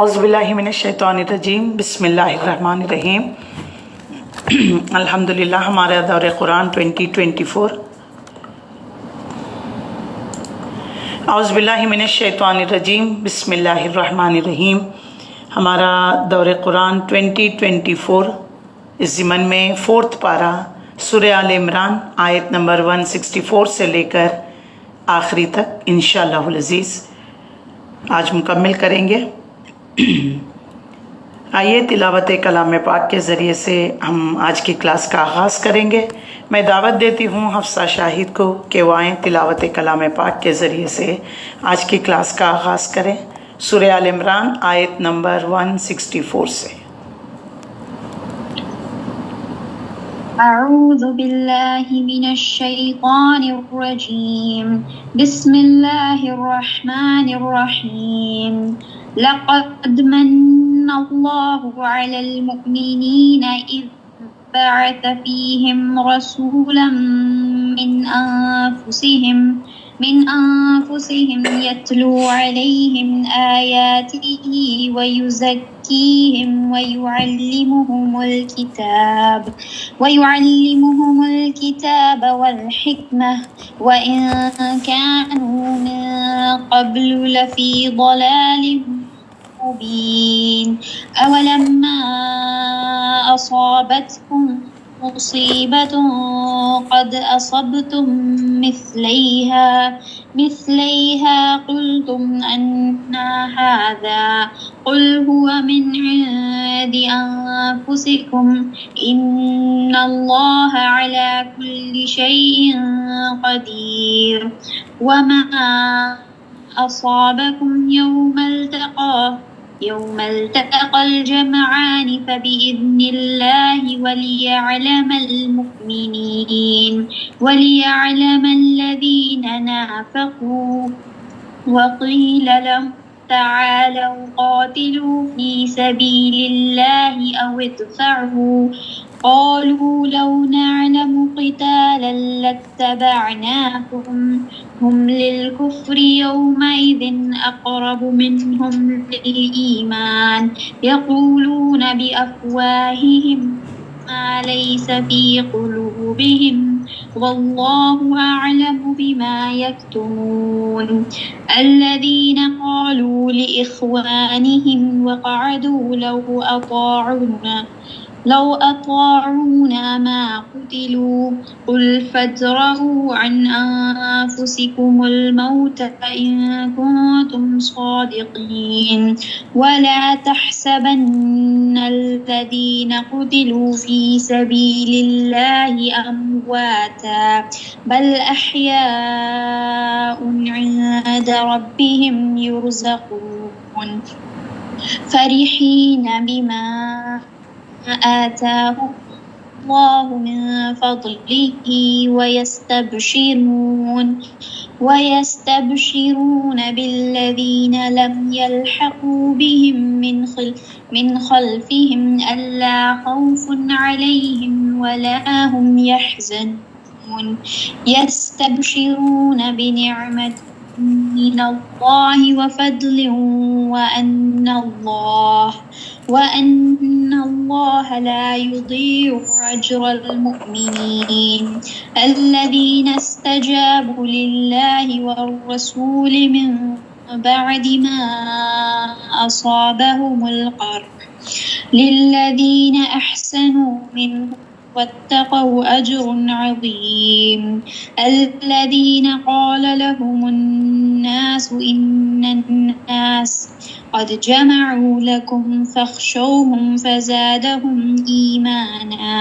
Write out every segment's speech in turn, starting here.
اعوذ باللہ من الشیطان الرجیم، بسم اللہ الرحمن الرحیم۔ الحمدللہ ہمارا دور قرآن 2024۔ اعوذ باللہ من الشیطان الرجیم، بسم اللہ الرحمن الرحیم۔ ہمارا دور قرآن 2024 اس ضمن میں 4th پارہ سورہ آل عمران آیت نمبر 164 سے لے کر آخری تک انشاءاللہ العزیز آج مکمل کریں گے۔ آئیے تلاوت کلام پاک کے ذریعے سے ہم آج کی کلاس کا آغاز کریں گے۔ میں دعوت دیتی ہوں حفصہ شاہد کو کہ وہ آئیں تلاوت کلام پاک کے ذریعے سے آج کی کلاس کا آغاز کریں۔ سورہ آل عمران آیت نمبر 164 سے۔ اعوذ باللہ من الشیطان الرجیم، بسم اللہ الرحمن الرحیم۔ لقد من اللہ علی المؤمنین اذ بعث فیہم رسولا من انفسهم يتلو عليهم آياته ويزكيهم ويعلمهم الكتاب والحكمة وإن كانوا من قبل لفي ضلال مبين۔ أولما أصابتكم مصيبة قد أصبتم مثليها قلتم أن هذا، قل هو من عند أنفسكم إن الله على كل شيء قدير۔ وما أصابكم يوم التقى الجمعان فبإذن الله وليعلم الذين نافقوا، وقيل لهم تعالوا قاتلوا في سبيل الله أو ادفعوا، قالوا لو نعلم قتالا لاتبعناكم، هم للكفر يومئذ أقرب منهم للإيمان، يقولون بأفواههم ما ليس في قلوبهم والله أعلم بما يكتمون۔ الذين قالوا لإخوانهم وقعدوا لو أطاعونا ما قتلوا، قل فادرءوا عن أنفسكم الموت إن كنتم صادقين، ولا تحسبن الذين قتلوا في سبيل الله أمواتا بل أحياء عند ربهم يرزقون، فرحين بما آتاهم الله من فضله ويستبشرون بالذين لم يلحقوا بهم من خلفهم ألا خوف عليهم ولا هم يحزنون، يستبشرون بنعمة من الله وفضل وأن الله لا يضيع أجر المؤمنين، الذين استجابوا لله والرسول من بعد ما أصابهم القرح، للذين أحسنوا منهم واتقوا أجر عظيم۔ الذين قال لهم الناس إن الناس قد جمعوا لكم فاخشوهم فزادهم إيمانا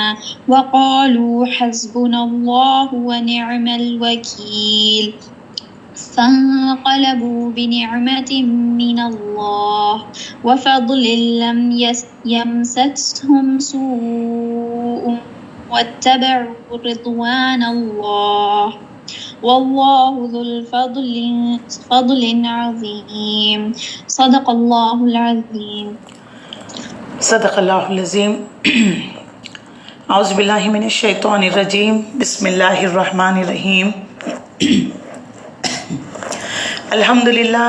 وقالوا حسبنا الله ونعم الوكيل، فانقلبوا بنعمة من الله وفضل لم يمسسهم سوء واتبعوا رضوان الله والله ذو الفضل عظيم۔ صدق اللہ العظیم۔ صدق اللہ العظیم۔ اعوذ باللہ من الشیطان الرجیم، بسم اللہ الرحمن الرحیم۔ الحمدللہ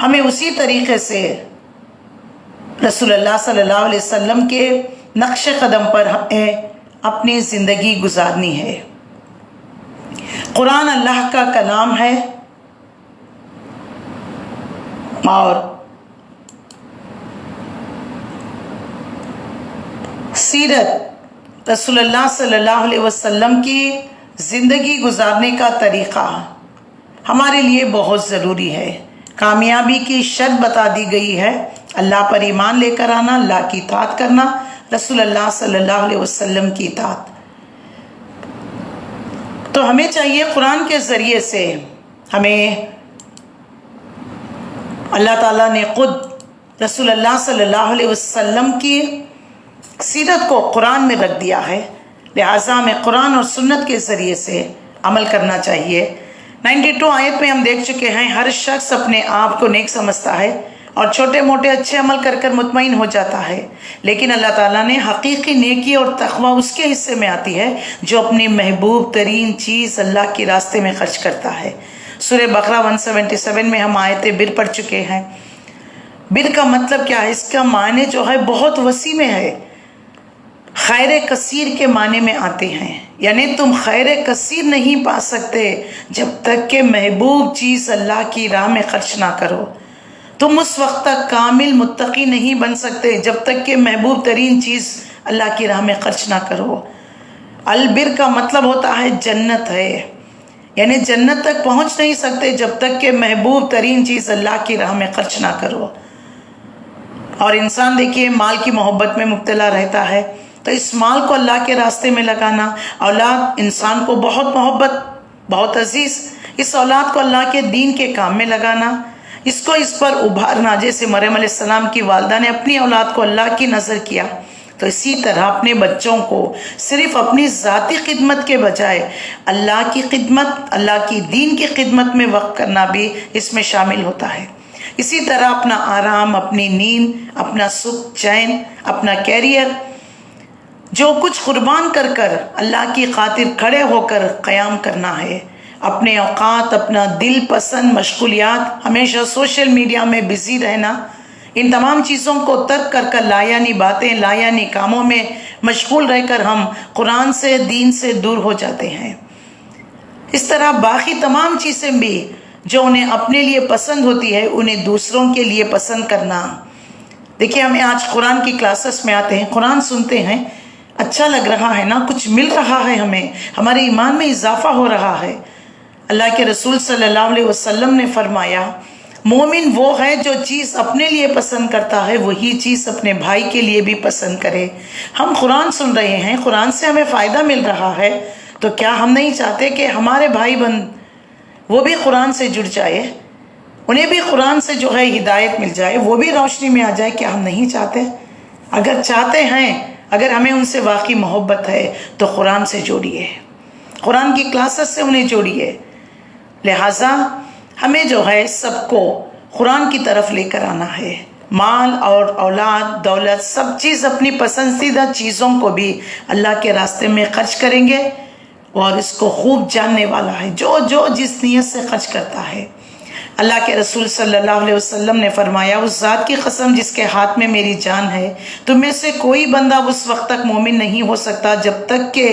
ہمیں اسی طریقے سے رسول اللہ صلی اللہ علیہ وسلم کے نقش قدم پر ہمیں اپنی زندگی گزارنی ہے۔ قرآن اللہ کا کلام ہے اور سیرت رسول اللہ صلی اللہ علیہ وسلم کی زندگی گزارنے کا طریقہ ہمارے لیے بہت ضروری ہے۔ کامیابی کی شرط بتا دی گئی ہے، اللہ پر ایمان لے کر آنا، اللہ کی اطاعت کرنا، رسول اللہ صلی اللہ علیہ وسلم کی اطاعت۔ تو ہمیں چاہیے قرآن کے ذریعے سے ہمیں اللہ تعالیٰ نے خود رسول اللہ صلی اللہ علیہ وسلم کی سیرت کو قرآن میں رکھ دیا ہے، لہٰذا ہمیں قرآن اور سنت کے ذریعے سے عمل کرنا چاہیے۔ 92 آیت میں ہم دیکھ چکے ہیں، ہر شخص اپنے آپ کو نیک سمجھتا ہے اور چھوٹے موٹے اچھے عمل کر کر مطمئن ہو جاتا ہے، لیکن اللہ تعالیٰ نے حقیقی نیکی اور تقوی اس کے حصے میں آتی ہے جو اپنی محبوب ترین چیز اللہ کے راستے میں خرچ کرتا ہے۔ سورہ بقرہ 177 میں ہم آیت بر پڑھ چکے ہیں۔ بر کا مطلب کیا ہے؟ اس کا معنی جو ہے بہت وسیع میں ہے، خیر کثیر کے معنی میں آتے ہیں، یعنی تم خیر کثیر نہیں پا سکتے جب تک کہ محبوب چیز اللہ کی راہ میں خرچ نہ کرو۔ تم اس وقت تک کامل متقی نہیں بن سکتے جب تک کہ محبوب ترین چیز اللہ کی راہ میں خرچ نہ کرو۔ البر کا مطلب ہوتا ہے جنت ہے، یعنی جنت تک پہنچ نہیں سکتے جب تک کہ محبوب ترین چیز اللہ کی راہ میں خرچ نہ کرو۔ اور انسان دیکھیے مال کی محبت میں مبتلا رہتا ہے، تو اس مال کو اللہ کے راستے میں لگانا، اولاد انسان کو بہت محبت، بہت عزیز، اس اولاد کو اللہ کے دین کے کام میں لگانا، اس کو اس پر ابھارنا، جیسے مریم علیہ السلام کی والدہ نے اپنی اولاد کو اللہ کی نظر کیا، تو اسی طرح اپنے بچوں کو صرف اپنی ذاتی خدمت کے بجائے اللہ کی خدمت، اللہ کی دین کی خدمت میں وقف کرنا بھی اس میں شامل ہوتا ہے۔ اسی طرح اپنا آرام، اپنی نیند، اپنا سکھ چین، اپنا کیریئر، جو کچھ قربان کر کر اللہ کی خاطر کھڑے ہو کر قیام کرنا ہے۔ اپنے اوقات، اپنا دل پسند مشغولیات، ہمیشہ سوشل میڈیا میں بزی رہنا، ان تمام چیزوں کو ترک کر کر لایعنی باتیں، لایعنی کاموں میں مشغول رہ کر ہم قرآن سے، دین سے دور ہو جاتے ہیں۔ اس طرح باقی تمام چیزیں بھی جو انہیں اپنے لیے پسند ہوتی ہے انہیں دوسروں کے لیے پسند کرنا۔ دیکھیے ہمیں آج قرآن کی کلاسز میں آتے ہیں، قرآن سنتے ہیں، اچھا لگ رہا ہے نا، کچھ مل رہا ہے، ہمیں ہمارے ایمان میں اضافہ ہو رہا ہے۔ اللہ کے رسول صلی اللہ علیہ وسلم نے فرمایا، مومن وہ ہے جو چیز اپنے لیے پسند کرتا ہے وہی چیز اپنے بھائی کے لیے بھی پسند کرے۔ ہم قرآن سن رہے ہیں، قرآن سے ہمیں فائدہ مل رہا ہے، تو کیا ہم نہیں چاہتے کہ ہمارے بھائی بہن وہ بھی قرآن سے جڑ جائے، انہیں بھی قرآن سے جو ہے ہدایت مل جائے، وہ بھی روشنی میں آ جائے؟ کیا ہم نہیں چاہتے؟ اگر چاہتے ہیں، اگر ہمیں ان سے واقعی محبت ہے تو قرآن سے جوڑیے، قرآن کی کلاسز سے انہیں جوڑیے۔ لہٰذا ہمیں جو ہے سب کو قرآن کی طرف لے کر آنا ہے۔ مال اور اولاد، دولت، سب چیز اپنی پسندیدہ چیزوں کو بھی اللہ کے راستے میں خرچ کریں گے، اور اس کو خوب جاننے والا ہے جو جس نیت سے خرچ کرتا ہے۔ اللہ کے رسول صلی اللہ علیہ وسلم نے فرمایا، اس ذات کی قسم جس کے ہاتھ میں میری جان ہے، تم میں سے کوئی بندہ اس وقت تک مومن نہیں ہو سکتا جب تک کہ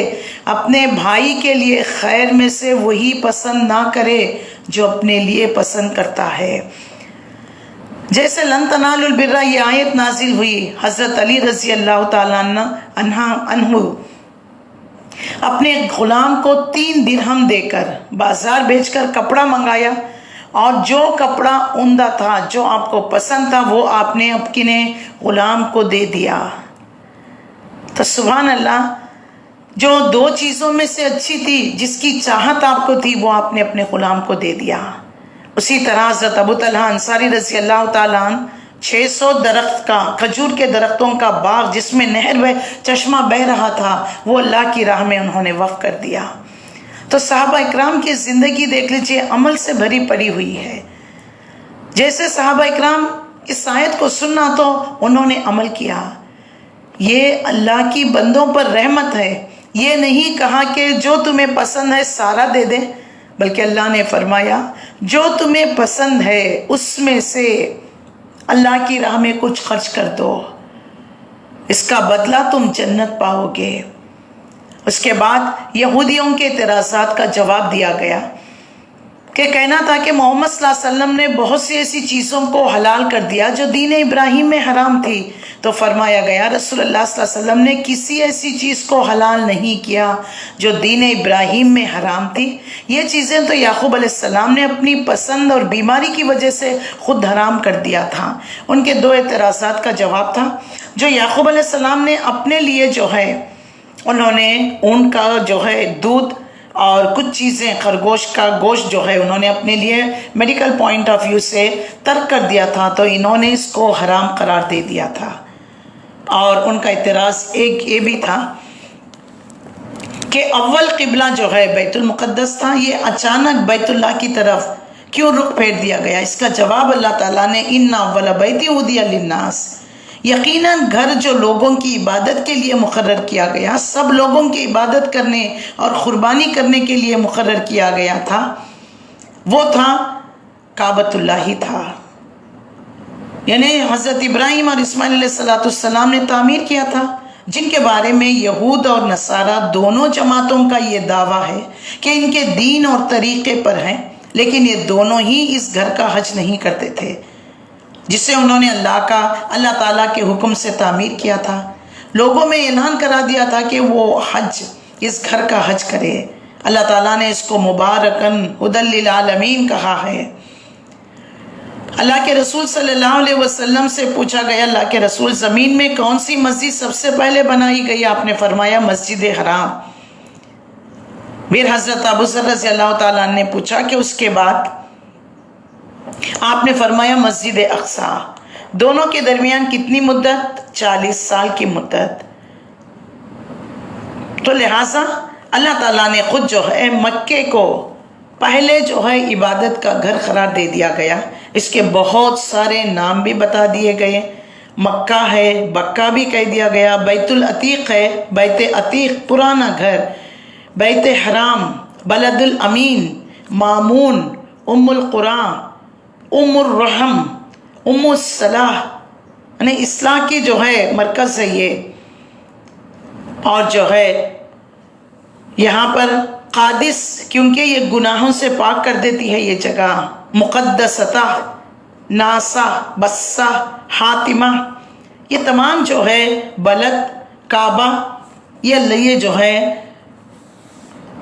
اپنے بھائی کے لیے خیر میں سے وہی پسند نہ کرے جو اپنے لیے پسند کرتا ہے۔ جیسے لن تنالوا البر یہ آیت نازل ہوئی، حضرت علی رضی اللہ تعالیٰ عنہ اپنے غلام کو 3 درہم دے کر بازار بیچ کر کپڑا منگایا، اور جو کپڑا عمدہ تھا، جو آپ کو پسند تھا، وہ آپ نے اپنے غلام کو دے دیا۔ تو سبحان اللہ، جو 2 چیزوں میں سے اچھی تھی، جس کی چاہت آپ کو تھی، وہ آپ نے اپنے غلام کو دے دیا۔ اسی طرح حضرت ابو طلحہ انصاری رضی اللہ تعالیٰ عنہ 600 درخت کا، کھجور کے درختوں کا باغ جس میں نہر چشمہ بہ رہا تھا، وہ اللہ کی راہ میں انہوں نے وقف کر دیا۔ تو صحابہ اکرام کی زندگی دیکھ لیجئے، عمل سے بھری پڑی ہوئی ہے۔ جیسے صحابہ اکرام اس آیت کو سننا تو انہوں نے عمل کیا۔ یہ اللہ کی بندوں پر رحمت ہے، یہ نہیں کہا کہ جو تمہیں پسند ہے سارا دے دے، بلکہ اللہ نے فرمایا جو تمہیں پسند ہے اس میں سے اللہ کی راہ میں کچھ خرچ کر دو، اس کا بدلہ تم جنت پاؤ گے۔ اس کے بعد یہودیوں کے اعتراضات کا جواب دیا گیا کہ کہنا تھا کہ محمد صلی اللہ علیہ وسلم نے بہت سی ایسی چیزوں کو حلال کر دیا جو دین ابراہیم میں حرام تھی، تو فرمایا گیا رسول اللہ صلی اللہ علیہ وسلم نے کسی ایسی چیز کو حلال نہیں کیا جو دین ابراہیم میں حرام تھی۔ یہ چیزیں تو یعقوب علیہ السلام نے اپنی پسند اور بیماری کی وجہ سے خود حرام کر دیا تھا۔ ان کے دو اعتراضات کا جواب تھا، جو یعقوب علیہ السلام نے اپنے لیے جو ہے انہوں نے اونٹ کا جو ہے دودھ اور کچھ چیزیں خرگوش کا گوشت جو ہے انہوں نے اپنے لیے میڈیکل پوائنٹ آف ویو سے ترک کر دیا تھا، تو انہوں نے اس کو حرام قرار دے دیا تھا۔ اور ان کا اعتراض ایک یہ بھی تھا کہ اول قبلہ جو ہے بیت المقدس تھا، یہ اچانک بیت اللہ کی طرف کیوں رخ پھیر دیا گیا؟ اس کا جواب اللہ تعالیٰ نے ان اول بیت وضع للناس، یقیناً گھر جو لوگوں کی عبادت کے لیے مقرر کیا گیا، سب لوگوں کی عبادت کرنے اور قربانی کرنے کے لیے مقرر کیا گیا تھا، وہ تھا کعبۃ اللہ ہی تھا، یعنی حضرت ابراہیم اور اسماعیل علیہ السلام نے تعمیر کیا تھا، جن کے بارے میں یہود اور نصارہ دونوں جماعتوں کا یہ دعویٰ ہے کہ ان کے دین اور طریقے پر ہیں، لیکن یہ دونوں ہی اس گھر کا حج نہیں کرتے تھے جسے انہوں نے اللہ تعالیٰ کے حکم سے تعمیر کیا تھا۔ لوگوں میں اعلان کرا دیا تھا کہ وہ حج، اس گھر کا حج کرے۔ اللہ تعالیٰ نے اس کو مبارکن ھدی للعالمین کہا ہے۔ اللہ کے رسول صلی اللہ علیہ وسلم سے پوچھا گیا اللہ کے رسول زمین میں کون سی مسجد سب سے پہلے بنائی گئی؟ آپ نے فرمایا مسجد حرام۔ پھر حضرت ابو ذر رضی اللہ تعالیٰ نے پوچھا کہ اس کے بعد؟ آپ نے فرمایا مسجد اقصیٰ۔ دونوں کے درمیان کتنی مدت؟ 40 سال کی مدت۔ تو لہٰذا اللہ تعالیٰ نے خود جو ہے مکے کو پہلے جو ہے عبادت کا گھر قرار دے دیا گیا۔ اس کے بہت سارے نام بھی بتا دیے گئے، مکہ ہے، بکہ بھی کہہ دیا گیا، بیت العتیق ہے، بیت عتیق پرانا گھر، بیت حرام، بلد الامین، مامون، ام القرآن، ام الرحم، ام الصلاح، یعنی اصلاح کی جو ہے مرکز ہے یہ، اور جو ہے یہاں پر قادس، کیونکہ یہ گناہوں سے پاک کر دیتی ہے یہ جگہ، مقدسہ، ناسا، بسا، حاتمہ، یہ تمام جو ہے بلد، کعبہ، یہ جو ہے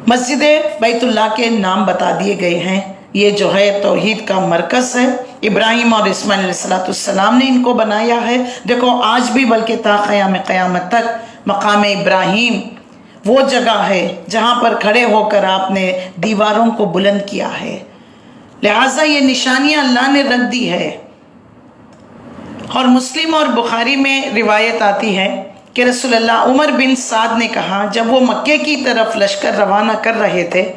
مسجد بیت اللہ کے نام بتا دیے گئے ہیں۔ یہ جو ہے توحید کا مرکز ہے، ابراہیم اور اسماعیل علیہ السلام نے ان کو بنایا ہے۔ دیکھو آج بھی بلکہ تا قیام قیامت تک مقام ابراہیم وہ جگہ ہے جہاں پر کھڑے ہو کر آپ نے دیواروں کو بلند کیا ہے، لہٰذا یہ نشانیاں اللہ نے رکھ دی ہے۔ اور مسلم اور بخاری میں روایت آتی ہے کہ رسول اللہ عمر بن سعد نے کہا جب وہ مکے کی طرف لشکر روانہ کر رہے تھے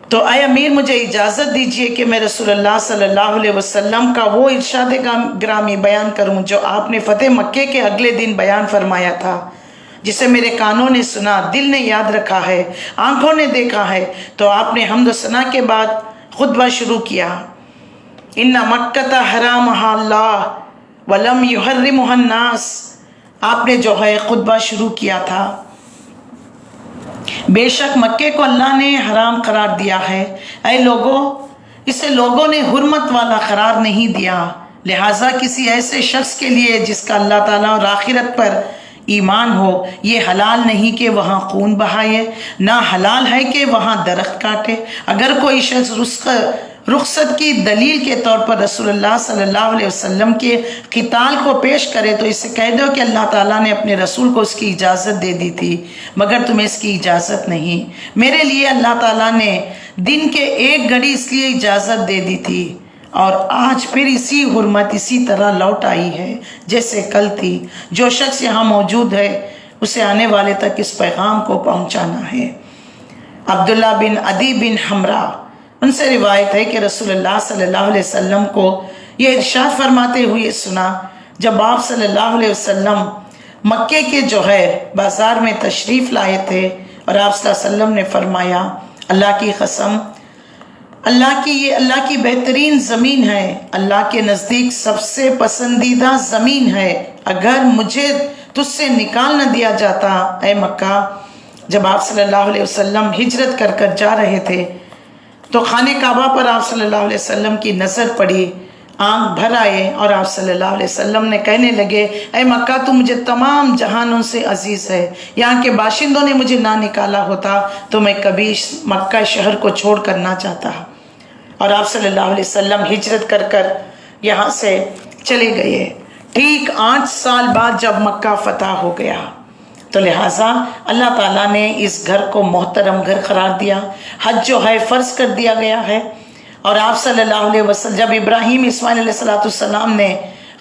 تو اے امیر مجھے اجازت دیجئے کہ میں رسول اللہ صلی اللہ علیہ وسلم کا وہ ارشاد گرامی بیان کروں جو آپ نے فتح مکے کے اگلے دن بیان فرمایا تھا، جسے میرے کانوں نے سنا، دل نے یاد رکھا ہے، آنکھوں نے دیکھا ہے۔ تو آپ نے حمد و ثنا کے بعد خطبہ شروع کیا، ان مکۃ حرامھا اللہ ولم یحرمھا الناس۔ آپ نے جو ہے خطبہ شروع کیا تھا، بے شک مکے کو اللہ نے حرام قرار دیا ہے، اے لوگوں اسے لوگوں نے حرمت والا قرار نہیں دیا، لہٰذا کسی ایسے شخص کے لیے جس کا اللہ تعالیٰ اور آخرت پر ایمان ہو یہ حلال نہیں کہ وہاں خون بہائے، نہ حلال ہے کہ وہاں درخت کاٹے۔ اگر کوئی شخص رخصت کی دلیل کے طور پر رسول اللہ صلی اللہ علیہ وسلم کے قتال کو پیش کرے تو اسے کہہ دو کہ اللہ تعالیٰ نے اپنے رسول کو اس کی اجازت دے دی تھی مگر تمہیں اس کی اجازت نہیں، میرے لیے اللہ تعالیٰ نے دن کے 1 گھڑی اس لیے اجازت دے دی تھی، اور آج پھر اسی حرمت اسی طرح لوٹ آئی ہے جیسے کل تھی۔ جو شخص یہاں موجود ہے اسے آنے والے تک اس پیغام کو پہنچانا ہے۔ عبداللہ بن عدی بن حمرہ، ان سے روایت ہے کہ رسول اللہ صلی اللہ علیہ وسلم کو یہ ارشاد فرماتے ہوئے سنا جب آپ صلی اللہ علیہ وسلم مکے کے جو ہے بازار میں تشریف لائے تھے، اور آپ صلی اللہ علیہ وسلم نے فرمایا اللہ کی قسم یہ اللہ کی بہترین زمین ہے، اللہ کے نزدیک سب سے پسندیدہ زمین ہے۔ اگر مجھے تجھ سے نکال نہ دیا جاتا اے مکہ، جب آپ صلی اللہ علیہ وسلم ہجرت کر کر جا رہے تھے تو خانہ کعبہ پر آپ صلی اللہ علیہ وسلم کی نظر پڑی، آنکھ بھر آئے اور آپ صلی اللہ علیہ وسلم نے کہنے لگے اے مکہ تو مجھے تمام جہانوں سے عزیز ہے، یہاں کے باشندوں نے مجھے نہ نکالا ہوتا تو میں کبھی مکہ شہر کو چھوڑ کر نہ جاتا۔ اور آپ صلی اللہ علیہ وسلم ہجرت کر کر یہاں سے چلے گئے۔ ٹھیک 8 سال بعد جب مکہ فتح ہو گیا تو لہٰذا اللہ تعالیٰ نے اس گھر کو محترم گھر قرار دیا، حج جو ہے فرض کر دیا گیا ہے۔ اور آپ صلی اللہ علیہ وسلم جب ابراہیم اسماعیل علیہ السلام نے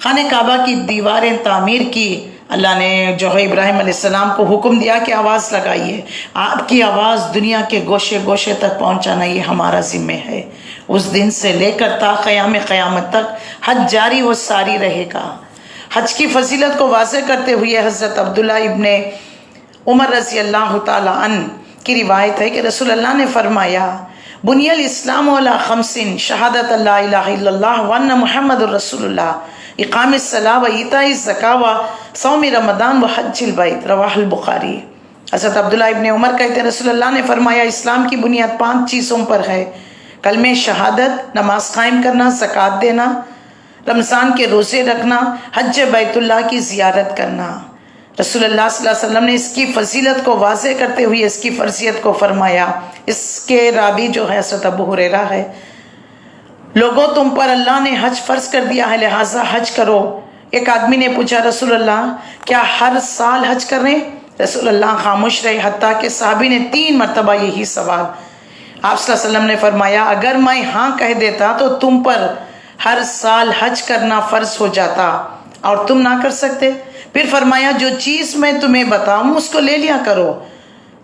خانہ کعبہ کی دیواریں تعمیر کی، اللہ نے جو ہے ابراہیم علیہ السلام کو حکم دیا کہ آواز لگائیے، آپ کی آواز دنیا کے گوشے گوشے تک پہنچانا یہ ہمارا ذمہ ہے۔ اس دن سے لے کر تا قیامت تک حج جاری و ساری رہے گا۔ حج کی فضیلت کو واضح کرتے ہوئے حضرت عبداللہ ابن عمر رضی اللہ تعالی عنہ کی روایت ہے کہ رسول اللہ نے فرمایا بنی الاسلام علی 5 شہادت اللہ الہ الا اللہ وان محمد الرسول اللہ اقام الصلاۃ و ایتاء الزکاۃ و صوم رمضان و حج البیت، رواہ البخاری۔ حضرت عبداللہ ابن عمر کہتے ہیں رسول اللہ نے فرمایا اسلام کی بنیاد 5 چیزوں پر ہے، کلمہ شہادت، نماز قائم کرنا، زکوٰۃ دینا، رمضان کے روزے رکھنا، حج بیت اللہ کی زیارت کرنا۔ رسول اللہ صلی اللہ علیہ وسلم نے اس کی فضیلت کو واضح کرتے ہوئے اس کی فرضیت کو فرمایا۔ اس کے راوی جو ہے حضرت ابو ہریرہ ہے۔ لوگوں تم پر اللہ نے حج فرض کر دیا ہے لہٰذا حج کرو۔ ایک آدمی نے پوچھا رسول اللہ کیا ہر سال حج کریں؟ رسول اللہ خاموش رہے حتیٰ کہ صحابی نے 3 مرتبہ یہی سوال۔ آپ صلی اللہ علیہ وسلم نے فرمایا اگر میں ہاں کہہ دیتا تو تم پر ہر سال حج کرنا فرض ہو جاتا اور تم نہ کر سکتے۔ پھر فرمایا جو چیز میں تمہیں بتاؤں اس کو لے لیا کرو،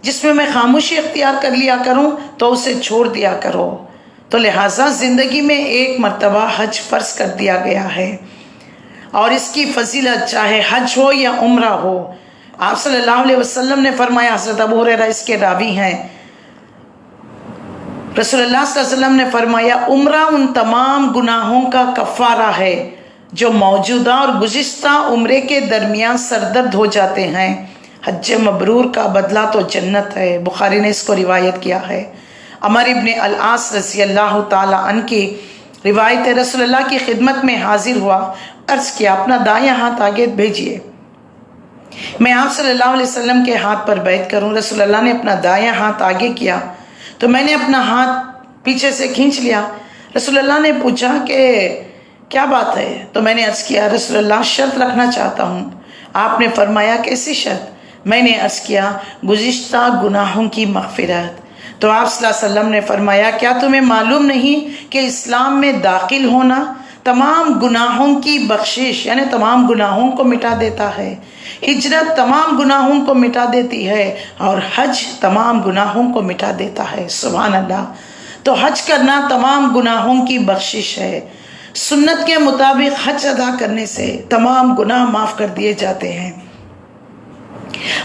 جس میں خاموشی اختیار کر لیا کروں تو اسے چھوڑ دیا کرو۔ تو لہٰذا زندگی میں 1 مرتبہ حج فرض کر دیا گیا ہے، اور اس کی فضیلت چاہے حج ہو یا عمرہ ہو۔ آپ صلی اللہ علیہ وسلم نے فرمایا، حضرت ابو ہریرہ اس کے راوی ہیں، رسول اللہ صلی اللہ علیہ وسلم نے فرمایا عمرہ ان تمام گناہوں کا کفارہ ہے جو موجودہ اور گزشتہ عمرے کے درمیان سردرد ہو جاتے ہیں۔ حج مبرور کا بدلہ تو جنت ہے، بخاری نے اس کو روایت کیا ہے۔ عمر ابن العاص رضی اللہ تعالی عنہ کی روایت ہے، رسول اللہ کی خدمت میں حاضر ہوا، عرض کیا اپنا دایاں ہاتھ آگے بھیجیے، میں آپ صلی اللہ علیہ وسلم کے ہاتھ پر بیعت کروں۔ رسول اللہ نے اپنا دایاں ہاتھ آگے کیا تو میں نے اپنا ہاتھ پیچھے سے کھینچ لیا۔ رسول اللہ نے پوچھا کہ کیا بات ہے؟ تو میں نے عرض کیا رسول اللہ شرط رکھنا چاہتا ہوں۔ آپ نے فرمایا کیسی شرط؟ میں نے عرض کیا گزشتہ گناہوں کی مغفرت۔ تو آپ صلی اللہ علیہ وسلم نے فرمایا کیا تمہیں معلوم نہیں کہ اسلام میں داخل ہونا تمام گناہوں کی بخشش یعنی تمام گناہوں کو مٹا دیتا ہے، ہجرت تمام گناہوں کو مٹا دیتی ہے اور حج تمام گناہوں کو مٹا دیتا ہے۔ سبحان اللہ۔ تو حج کرنا تمام گناہوں کی بخشش ہے۔ سنت کے مطابق حج ادا کرنے سے تمام گناہ معاف کر دیے جاتے ہیں۔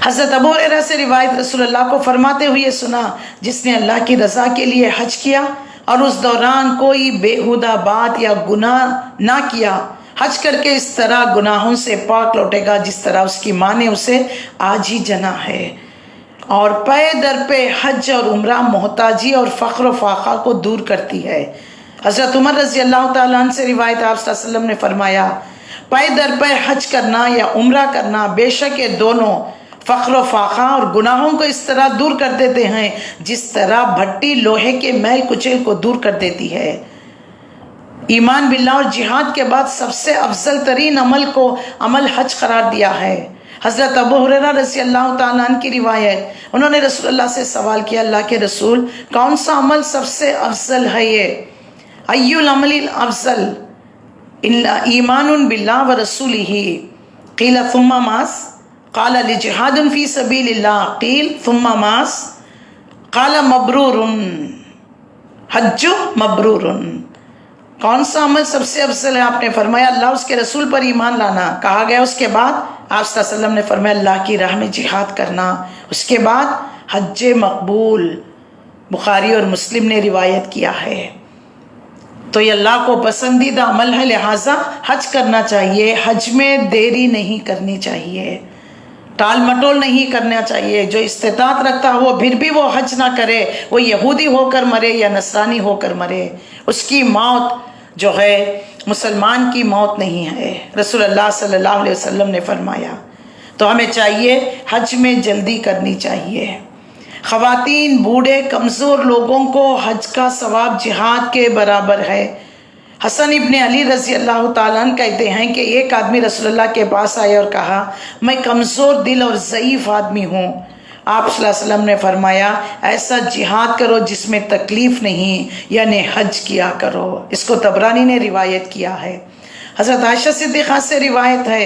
حضرت ابو ہریرہ سے روایت، رسول اللہ کو فرماتے ہوئے سنا جس نے اللہ کی رضا کے لیے حج کیا اور اس دوران کوئی بےہودہ بات یا گناہ نہ کیا، حج کر کے اس طرح گناہوں سے پاک لوٹے گا جس طرح اس کی ماں نے اسے آج ہی جنا ہے۔ اور پے در پہ حج اور عمرہ محتاجی اور فقر و فاقہ کو دور کرتی ہے۔ حضرت عمر رضی اللہ تعالیٰ عنہ سے روایت، آپ صلی اللہ علیہ وسلم نے فرمایا پے در پہ حج کرنا یا عمرہ کرنا بے شک یہ دونوں فقر و فاقہ اور گناہوں کو اس طرح دور کر دیتے ہیں جس طرح بھٹی لوہے کے میل کچیل کو دور کر دیتی ہے۔ ایمان باللہ اور جہاد کے بعد سب سے افضل ترین عمل حج قرار دیا ہے۔ حضرت ابو ہریرہ رضی اللہ تعالیٰ عنہ کی روایت، انہوں نے رسول اللہ سے سوال کیا اللہ کے رسول کون سا عمل سب سے افضل ہے؟ یہ ای العمل الافضل؟ ایمان باللہ ورسولہ، قیل ثم ماذا؟ قال لجہاد فی سبیل اللہ، قیل ثم ماذا؟ قال مبرور، حج مبرور۔ کون سا عمل سب سے افضل ہے؟ آپ نے فرمایا اللہ اس کے رسول پر ایمان لانا۔ کہا گیا اس کے بعد؟ آپ صلی اللہ علیہ وسلم نے فرمایا اللہ کی راہ میں جہاد کرنا۔ اس کے بعد حج مقبول۔ بخاری اور مسلم نے روایت کیا ہے۔ تو یہ اللہ کو پسندیدہ عمل ہے، لہٰذا حج کرنا چاہیے۔ حج میں دیری نہیں کرنی چاہیے، ٹال مٹول نہیں کرنا چاہیے۔ جو استطاعت رکھتا ہو پھر بھی وہ حج نہ کرے، وہ یہودی ہو کر مرے یا نصرانی ہو کر مرے، اس کی موت جو ہے مسلمان کی موت نہیں ہے، رسول اللہ صلی اللہ علیہ وسلم نے فرمایا۔ تو ہمیں چاہیے حج میں جلدی کرنی چاہیے۔ خواتین، بوڑھے، کمزور لوگوں کو حج کا ثواب جہاد کے برابر ہے۔ حسن ابن علی رضی اللہ تعالیٰ عنہ کہتے ہیں کہ ایک آدمی رسول اللہ کے پاس آئے اور کہا، میں کمزور دل اور ضعیف آدمی ہوں۔ آپ صلی اللہ علیہ وسلم نے فرمایا، ایسا جہاد کرو جس میں تکلیف نہیں، یعنی حج کیا کرو۔ اس کو طبرانی نے روایت کیا ہے۔ حضرت عائشہ صدیقہ سے روایت ہے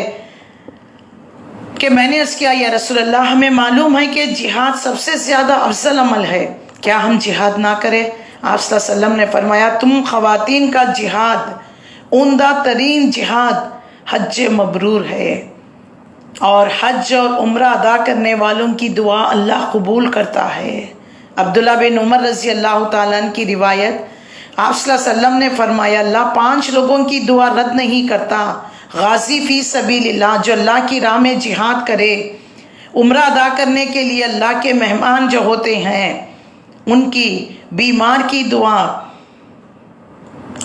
کہ میں نے عرض کیا، یا رسول اللہ، ہمیں معلوم ہے کہ جہاد سب سے زیادہ افضل عمل ہے، کیا ہم جہاد نہ کریں؟ آپ صلی اللہ علیہ وسلم نے فرمایا، تم خواتین کا جہاد، عمدہ ترین جہاد حج مبرور ہے، اور حج اور عمرہ ادا کرنے والوں کی دعا اللہ قبول کرتا ہے۔ عبداللہ بن عمر رضی اللہ تعالیٰ عنہ کی روایت، آپ صلی اللہ علیہ وسلم نے فرمایا، اللہ 5 لوگوں کی دعا رد نہیں کرتا: غازی فی سبیل اللہ، جو اللہ کی راہ میں جہاد کرے، عمرہ ادا کرنے کے لیے اللہ کے مہمان جو ہوتے ہیں ان کی، بیمار کی دعا،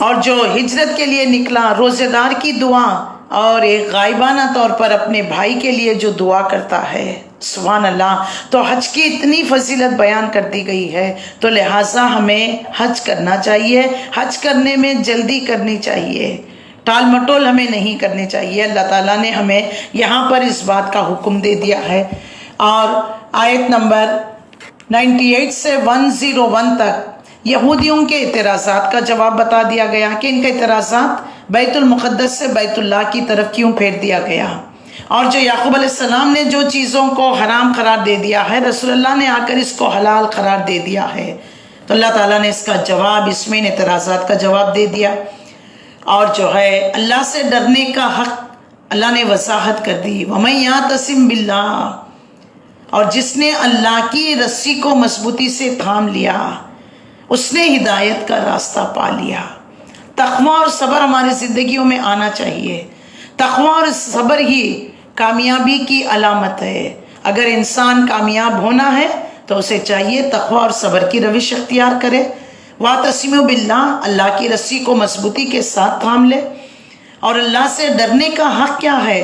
اور جو ہجرت کے لیے نکلا، روزے دار کی دعا، اور ایک غائبانہ طور پر اپنے بھائی کے لیے جو دعا کرتا ہے۔ سبحان اللہ۔ تو حج کی اتنی فضیلت بیان کر دی گئی ہے، تو لہٰذا ہمیں حج کرنا چاہیے۔ حج کرنے میں جلدی کرنی چاہیے، ٹال مٹول ہمیں نہیں کرنی چاہیے۔ اللہ تعالیٰ نے ہمیں یہاں پر اس بات کا حکم دے دیا ہے۔ اور آیت نمبر 98 سے 101 تک یہودیوں کے اعتراضات کا جواب بتا دیا گیا کہ ان کے اعتراضات بیت المقدس سے بیت اللہ کی طرف کیوں پھیر دیا گیا، اور جو یعقوب علیہ السلام نے جو چیزوں کو حرام قرار دے دیا ہے، رسول اللہ نے آ کر اس کو حلال قرار دے دیا ہے۔ تو اللہ تعالیٰ نے اس کا جواب، اس میں ان اعتراضات کا جواب دے دیا، اور جو ہے اللہ سے ڈرنے کا حق اللہ نے وضاحت کر دی۔ وَمَن يَعْتَصِم بِاللَّهِ، اور جس نے اللہ کی رسی کو مضبوطی سے تھام لیا، اس نے ہدایت کا راستہ پا لیا۔ تقویٰ اور صبر ہماری زندگیوں میں آنا چاہیے۔ تقویٰ اور صبر ہی کامیابی کی علامت ہے۔ اگر انسان کامیاب ہونا ہے تو اسے چاہیے تقویٰ اور صبر کی روش اختیار کرے۔ وَاعْتَصِمُوا بِاللَّهِ، اللہ کی رسی کو مضبوطی کے ساتھ تھام لے۔ اور اللہ سے ڈرنے کا حق کیا ہے؟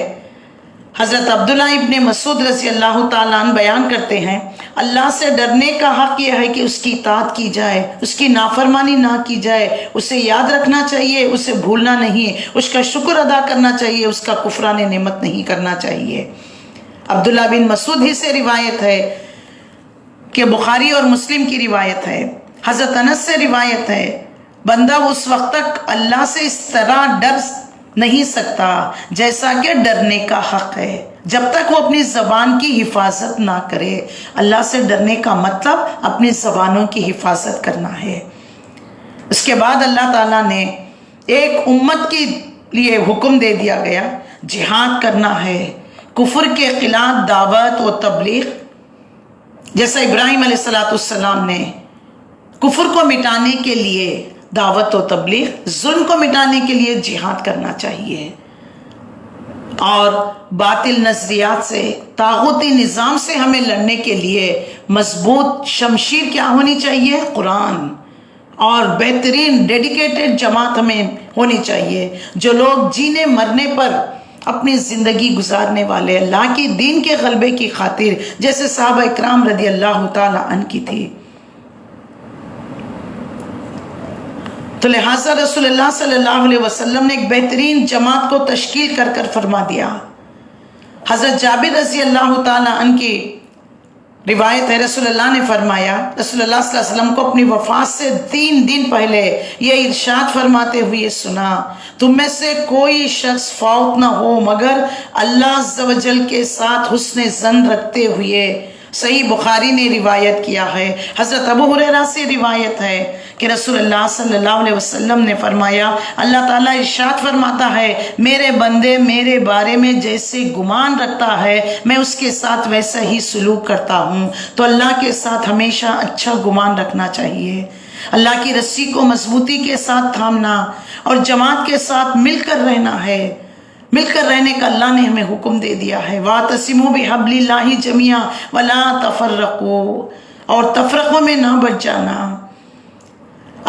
حضرت عبداللہ ابن مسعود رضی اللہ تعالیٰ عنہ بیان کرتے ہیں، اللہ سے ڈرنے کا حق یہ ہے کہ اس کی اطاعت کی جائے، اس کی نافرمانی نہ کی جائے، اسے یاد رکھنا چاہیے، اسے بھولنا نہیں، اس کا شکر ادا کرنا چاہیے، اس کا کفران نعمت نہیں کرنا چاہیے۔ عبداللہ بن مسعود ہی سے روایت ہے کہ بخاری اور مسلم کی روایت ہے، حضرت انس سے روایت ہے، بندہ اس وقت تک اللہ سے اس طرح ڈر نہیں سکتا جیسا کہ ڈرنے کا حق ہے، جب تک وہ اپنی زبان کی حفاظت نہ کرے۔ اللہ سے ڈرنے کا مطلب اپنی زبانوں کی حفاظت کرنا ہے۔ اس کے بعد اللہ تعالیٰ نے ایک امت کے لیے حکم دے دیا گیا، جہاد کرنا ہے، کفر کے خلاف دعوت و تبلیغ، جیسا ابراہیم علیہ السلام نے کفر کو مٹانے کے لیے دعوت و تبلیغ، ظلم کو مٹانے کے لیے جہاد کرنا چاہیے، اور باطل نظریات سے، طاغوتی نظام سے ہمیں لڑنے کے لیے مضبوط شمشیر کیا ہونی چاہیے؟ قرآن، اور بہترین ڈیڈیکیٹڈ جماعت ہمیں ہونی چاہیے، جو لوگ جینے مرنے پر اپنی زندگی گزارنے والے، اللہ کی دین کے غلبے کی خاطر، جیسے صحابہ اکرام رضی اللہ تعالی عنہ کی تھی۔ تو لہٰذا رسول اللہ صلی اللہ علیہ وسلم نے ایک بہترین جماعت کو تشکیل کر فرما دیا۔ حضرت جابر رضی اللہ تعالیٰ عنہ کی روایت ہے، رسول اللہ نے فرمایا، رسول اللہ صلی اللہ علیہ وسلم کو اپنی وفات سے 3 دن پہلے یہ ارشاد فرماتے ہوئے سنا، تم میں سے کوئی شخص فوت نہ ہو مگر اللہ عز و جل کے ساتھ حسن ظن رکھتے ہوئے صحیح بخاری نے روایت کیا ہے، حضرت ابو ہریرہ سے روایت ہے کہ رسول اللہ صلی اللہ علیہ وسلم نے فرمایا، اللہ تعالیٰ ارشاد فرماتا ہے، میرے بندے میرے بارے میں جیسے گمان رکھتا ہے میں اس کے ساتھ ویسا ہی سلوک کرتا ہوں۔ تو اللہ کے ساتھ ہمیشہ اچھا گمان رکھنا چاہیے، اللہ کی رسی کو مضبوطی کے ساتھ تھامنا اور جماعت کے ساتھ مل کر رہنا ہے۔ مل کر رہنے کا اللہ نے ہمیں حکم دے دیا ہے، وَاعْتَصِمُوا بِحَبْلِ اللَّهِ جَمِيعًا وَلَا تَفَرَّقُوا، اور تفرقوں میں نہ بچ جانا۔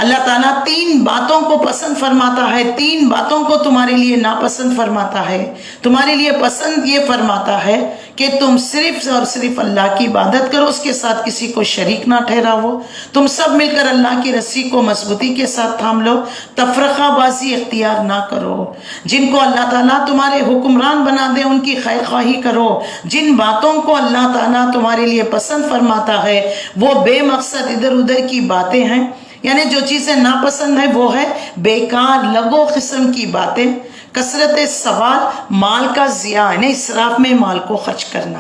اللہ تعالیٰ 3 باتوں کو پسند فرماتا ہے، 3 باتوں کو تمہارے لیے ناپسند فرماتا ہے۔ تمہارے لیے پسند یہ فرماتا ہے کہ تم صرف اور صرف اللہ کی عبادت کرو، اس کے ساتھ کسی کو شریک نہ ٹھہراؤ، تم سب مل کر اللہ کی رسی کو مضبوطی کے ساتھ تھام لو، تفرقہ بازی اختیار نہ کرو۔ جن کو اللہ تعالیٰ تمہارے حکمران بنا دے ان کی خیر خواہی کرو۔ جن باتوں کو اللہ تعالیٰ تمہارے لیے پسند فرماتا ہے وہ بے مقصد ادھر ادھر کی باتیں ہیں، یعنی جو چیزیں ناپسند ہیں وہ ہے بیکار لغو قسم کی باتیں، کثرت سوال، مال کا ضیاع، یعنی اسراف میں مال کو خرچ کرنا۔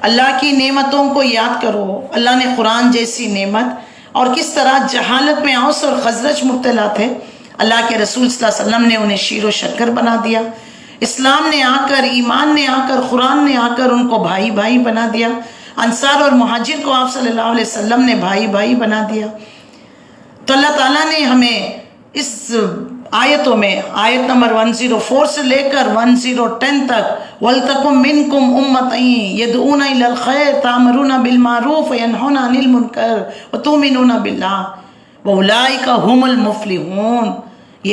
اللہ کی نعمتوں کو یاد کرو، اللہ نے قرآن جیسی نعمت اور کس طرح جہالت میں اوس اور خزرج مبتلا تھے، اللہ کے رسول صلی اللہ علیہ وسلم نے انہیں شیر و شکر بنا دیا۔ اسلام نے آ کر، ایمان نے آ کر، قرآن نے آ کر ان کو بھائی بھائی بنا دیا۔ انصار اور مہاجر کو آپ صلی اللہ علیہ وسلم نے بھائی بھائی بنا دیا۔ تو اللہ تعالیٰ نے ہمیں اس آیتوں میں، آیت نمبر 104 سے لے کر 110 تک، وَلْتَكُمْ مِنْكُمْ أُمَّةٌ يَدْعُونَ إِلَى الْخَيْرِ تَأْمُرُونَ بِالْمَعْرُوفِ وَيَنْهَوْنَ عَنِ الْمُنكَرِ وَتُؤْمِنُونَ بِاللَّهِ وَأُولَٰئِكَ هُمُ الْمُفْلِحُونَ،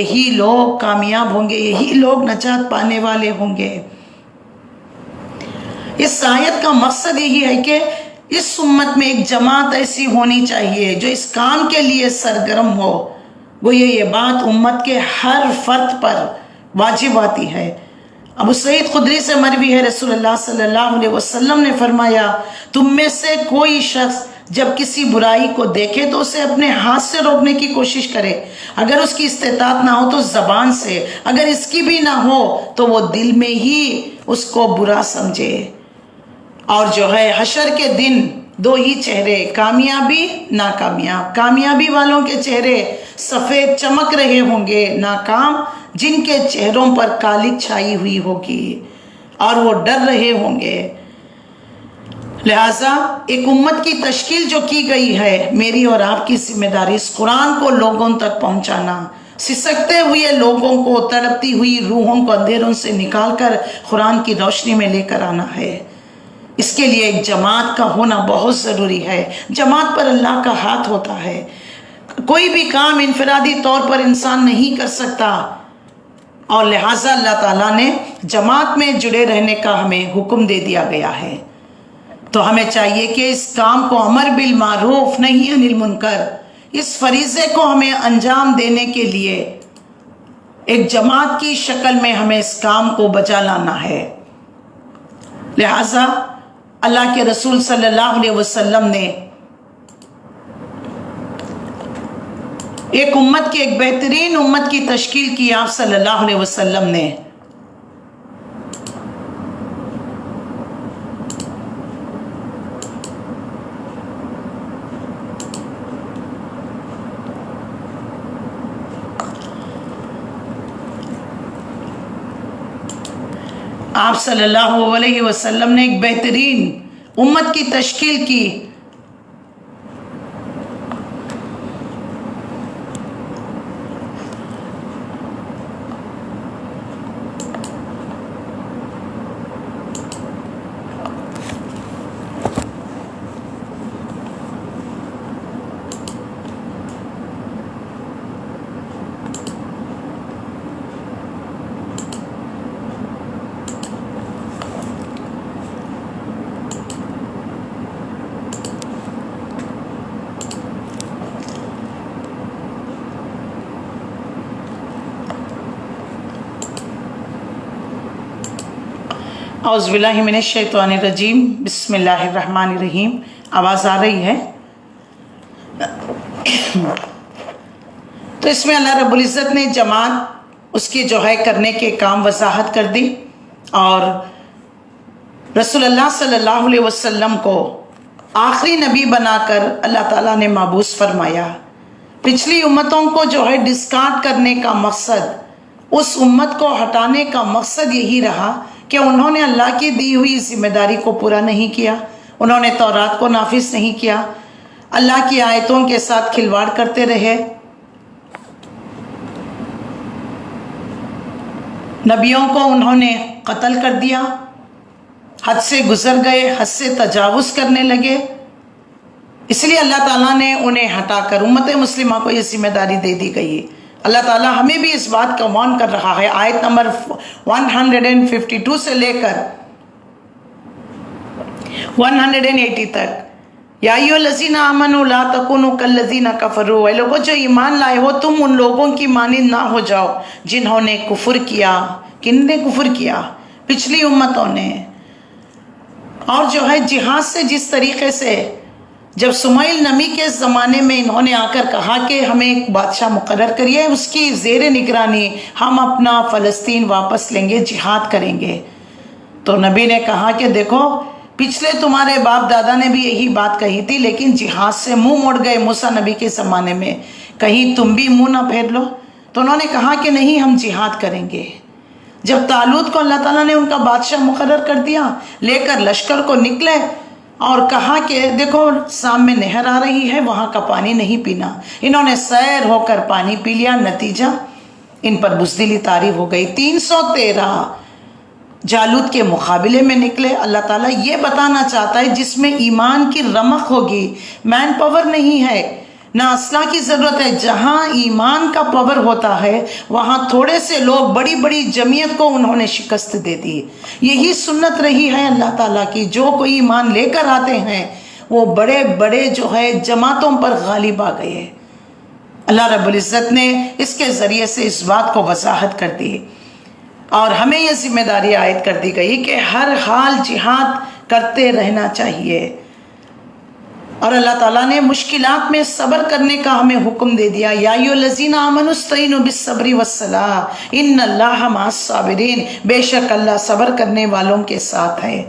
یہی لوگ کامیاب ہوں گے، یہی لوگ نجات پانے والے ہوں گے۔ اس آیت کا مقصد یہی ہے کہ اس امت میں ایک جماعت ایسی ہونی چاہیے جو اس کام کے لیے سرگرم ہو۔ وہ یہ بات امت کے ہر فرد پر واجب آتی ہے۔ ابو سعید خدری سے مروی ہے، رسول اللہ صلی اللہ علیہ وسلم نے فرمایا، تم میں سے کوئی شخص جب کسی برائی کو دیکھے تو اسے اپنے ہاتھ سے روکنے کی کوشش کرے، اگر اس کی استطاعت نہ ہو تو زبان سے، اگر اس کی بھی نہ ہو تو وہ دل میں ہی اس کو برا سمجھے۔ اور جو ہے حشر کے دن 2 ہی چہرے، کامیابی ناکامیاب، کامیابی والوں کے چہرے سفید چمک رہے ہوں گے، ناکام جن کے چہروں پر کالک چھائی ہوئی ہوگی اور وہ ڈر رہے ہوں گے۔ لہٰذا ایک امت کی تشکیل جو کی گئی ہے، میری اور آپ کی ذمہ داری اس قرآن کو لوگوں تک پہنچانا، سسکتے ہوئے لوگوں کو، تڑپتی ہوئی روحوں کو اندھیروں سے نکال کر قرآن کی روشنی میں لے کر آنا ہے۔ اس کے لیے ایک جماعت کا ہونا بہت ضروری ہے۔ جماعت پر اللہ کا ہاتھ ہوتا ہے، کوئی بھی کام انفرادی طور پر انسان نہیں کر سکتا، اور لہٰذا اللہ تعالیٰ نے جماعت میں جڑے رہنے کا ہمیں حکم دے دیا گیا ہے۔ تو ہمیں چاہیے کہ اس کام کو امر بالمعروف نہی عن المنکر، اس فریضے کو ہمیں انجام دینے کے لیے ایک جماعت کی شکل میں ہمیں اس کام کو بجا لانا ہے۔ لہٰذا اللہ کے رسول صلی اللہ علیہ وسلم نے ایک امت کی، ایک بہترین امت کی تشکیل کی، آپ صلی اللہ علیہ وسلم نے۔ آپ صلی اللہ علیہ وسلم نے ایک بہترین امت کی تشکیل کی۔ اعوذ باللہ من الشیطان الرجیم، بسم اللہ الرحمن الرحیم۔ آواز آ رہی ہے؟ تو اس میں اللہ رب العزت نے جماعت اس کی جو ہے کرنے کے کام وضاحت کر دی، اور رسول اللہ صلی اللہ علیہ وسلم کو آخری نبی بنا کر اللہ تعالیٰ نے مبعوث فرمایا۔ پچھلی امتوں کو جو ہے ڈسکارڈ کرنے کا مقصد، اس امت کو ہٹانے کا مقصد یہی رہا کہ انہوں نے اللہ کی دی ہوئی ذمہ داری کو پورا نہیں کیا، انہوں نے تورات کو نافذ نہیں کیا، اللہ کی آیتوں کے ساتھ کھلواڑ کرتے رہے، نبیوں کو انہوں نے قتل کر دیا، حد سے گزر گئے، حد سے تجاوز کرنے لگے۔ اس لیے اللہ تعالیٰ نے انہیں ہٹا کر امت مسلمہ کو یہ ذمہ داری دے دی گئی۔ اللہ تعالیٰ ہمیں بھی اس بات کا وارن کر رہا ہے، آیت نمبر 152 سے لے کر 180 تک، یا ایھا الذین آمنوا لا تکونوا کالذین کفروا، اے لوگوں جو ایمان لائے ہو تم ان لوگوں کی مانند نہ ہو جاؤ جنہوں نے کفر کیا۔ کن نے کفر کیا؟ پچھلی امتوں نے۔ اور جو ہے جہاد سے جس طریقے سے جب سمیل نمی کے زمانے میں انہوں نے آ کر کہا کہ ہمیں ایک بادشاہ مقرر کریے، اس کی زیر نگرانی ہم اپنا فلسطین واپس لیں گے، جہاد کریں گے، تو نبی نے کہا کہ دیکھو پچھلے تمہارے باپ دادا نے بھی یہی بات کہی تھی، لیکن جہاد سے منہ موڑ گئے موسیٰ نبی کے زمانے میں، کہیں تم بھی منہ نہ پھیر لو۔ تو انہوں نے کہا کہ نہیں، ہم جہاد کریں گے۔ جب طالوت کو اللہ تعالیٰ نے ان کا بادشاہ مقرر کر دیا، لے کر لشکر کو نکلے اور کہا کہ دیکھو سامنے نہر آ رہی ہے، وہاں کا پانی نہیں پینا۔ انہوں نے سیر ہو کر پانی پی لیا، نتیجہ ان پر بزدلی طاری ہو گئی۔ 313 جالوت کے مقابلے میں نکلے۔ اللہ تعالیٰ یہ بتانا چاہتا ہے جس میں ایمان کی رمق ہوگی، مین پاور نہیں ہے، نہ اسلحہ کی ضرورت ہے، جہاں ایمان کا پاور ہوتا ہے وہاں تھوڑے سے لوگ بڑی بڑی جمعیت کو انہوں نے شکست دے دی۔ یہی سنت رہی ہے اللہ تعالیٰ کی، جو کوئی ایمان لے کر آتے ہیں وہ بڑے بڑے جو ہے جماعتوں پر غالب آ گئے۔ اللہ رب العزت نے اس کے ذریعے سے اس بات کو وضاحت کر دی، اور ہمیں یہ ذمہ داری عائد کر دی گئی کہ ہر حال جہاد کرتے رہنا چاہیے۔ اور اللہ تعالیٰ نے مشکلات میں صبر کرنے کا ہمیں حکم دے دیا، یا ایھا الذین آمنوا استعینوا بالصبر والصلاۃ ان اللہ مع الصابرین، بے شک اللہ صبر کرنے والوں کے ساتھ ہے۔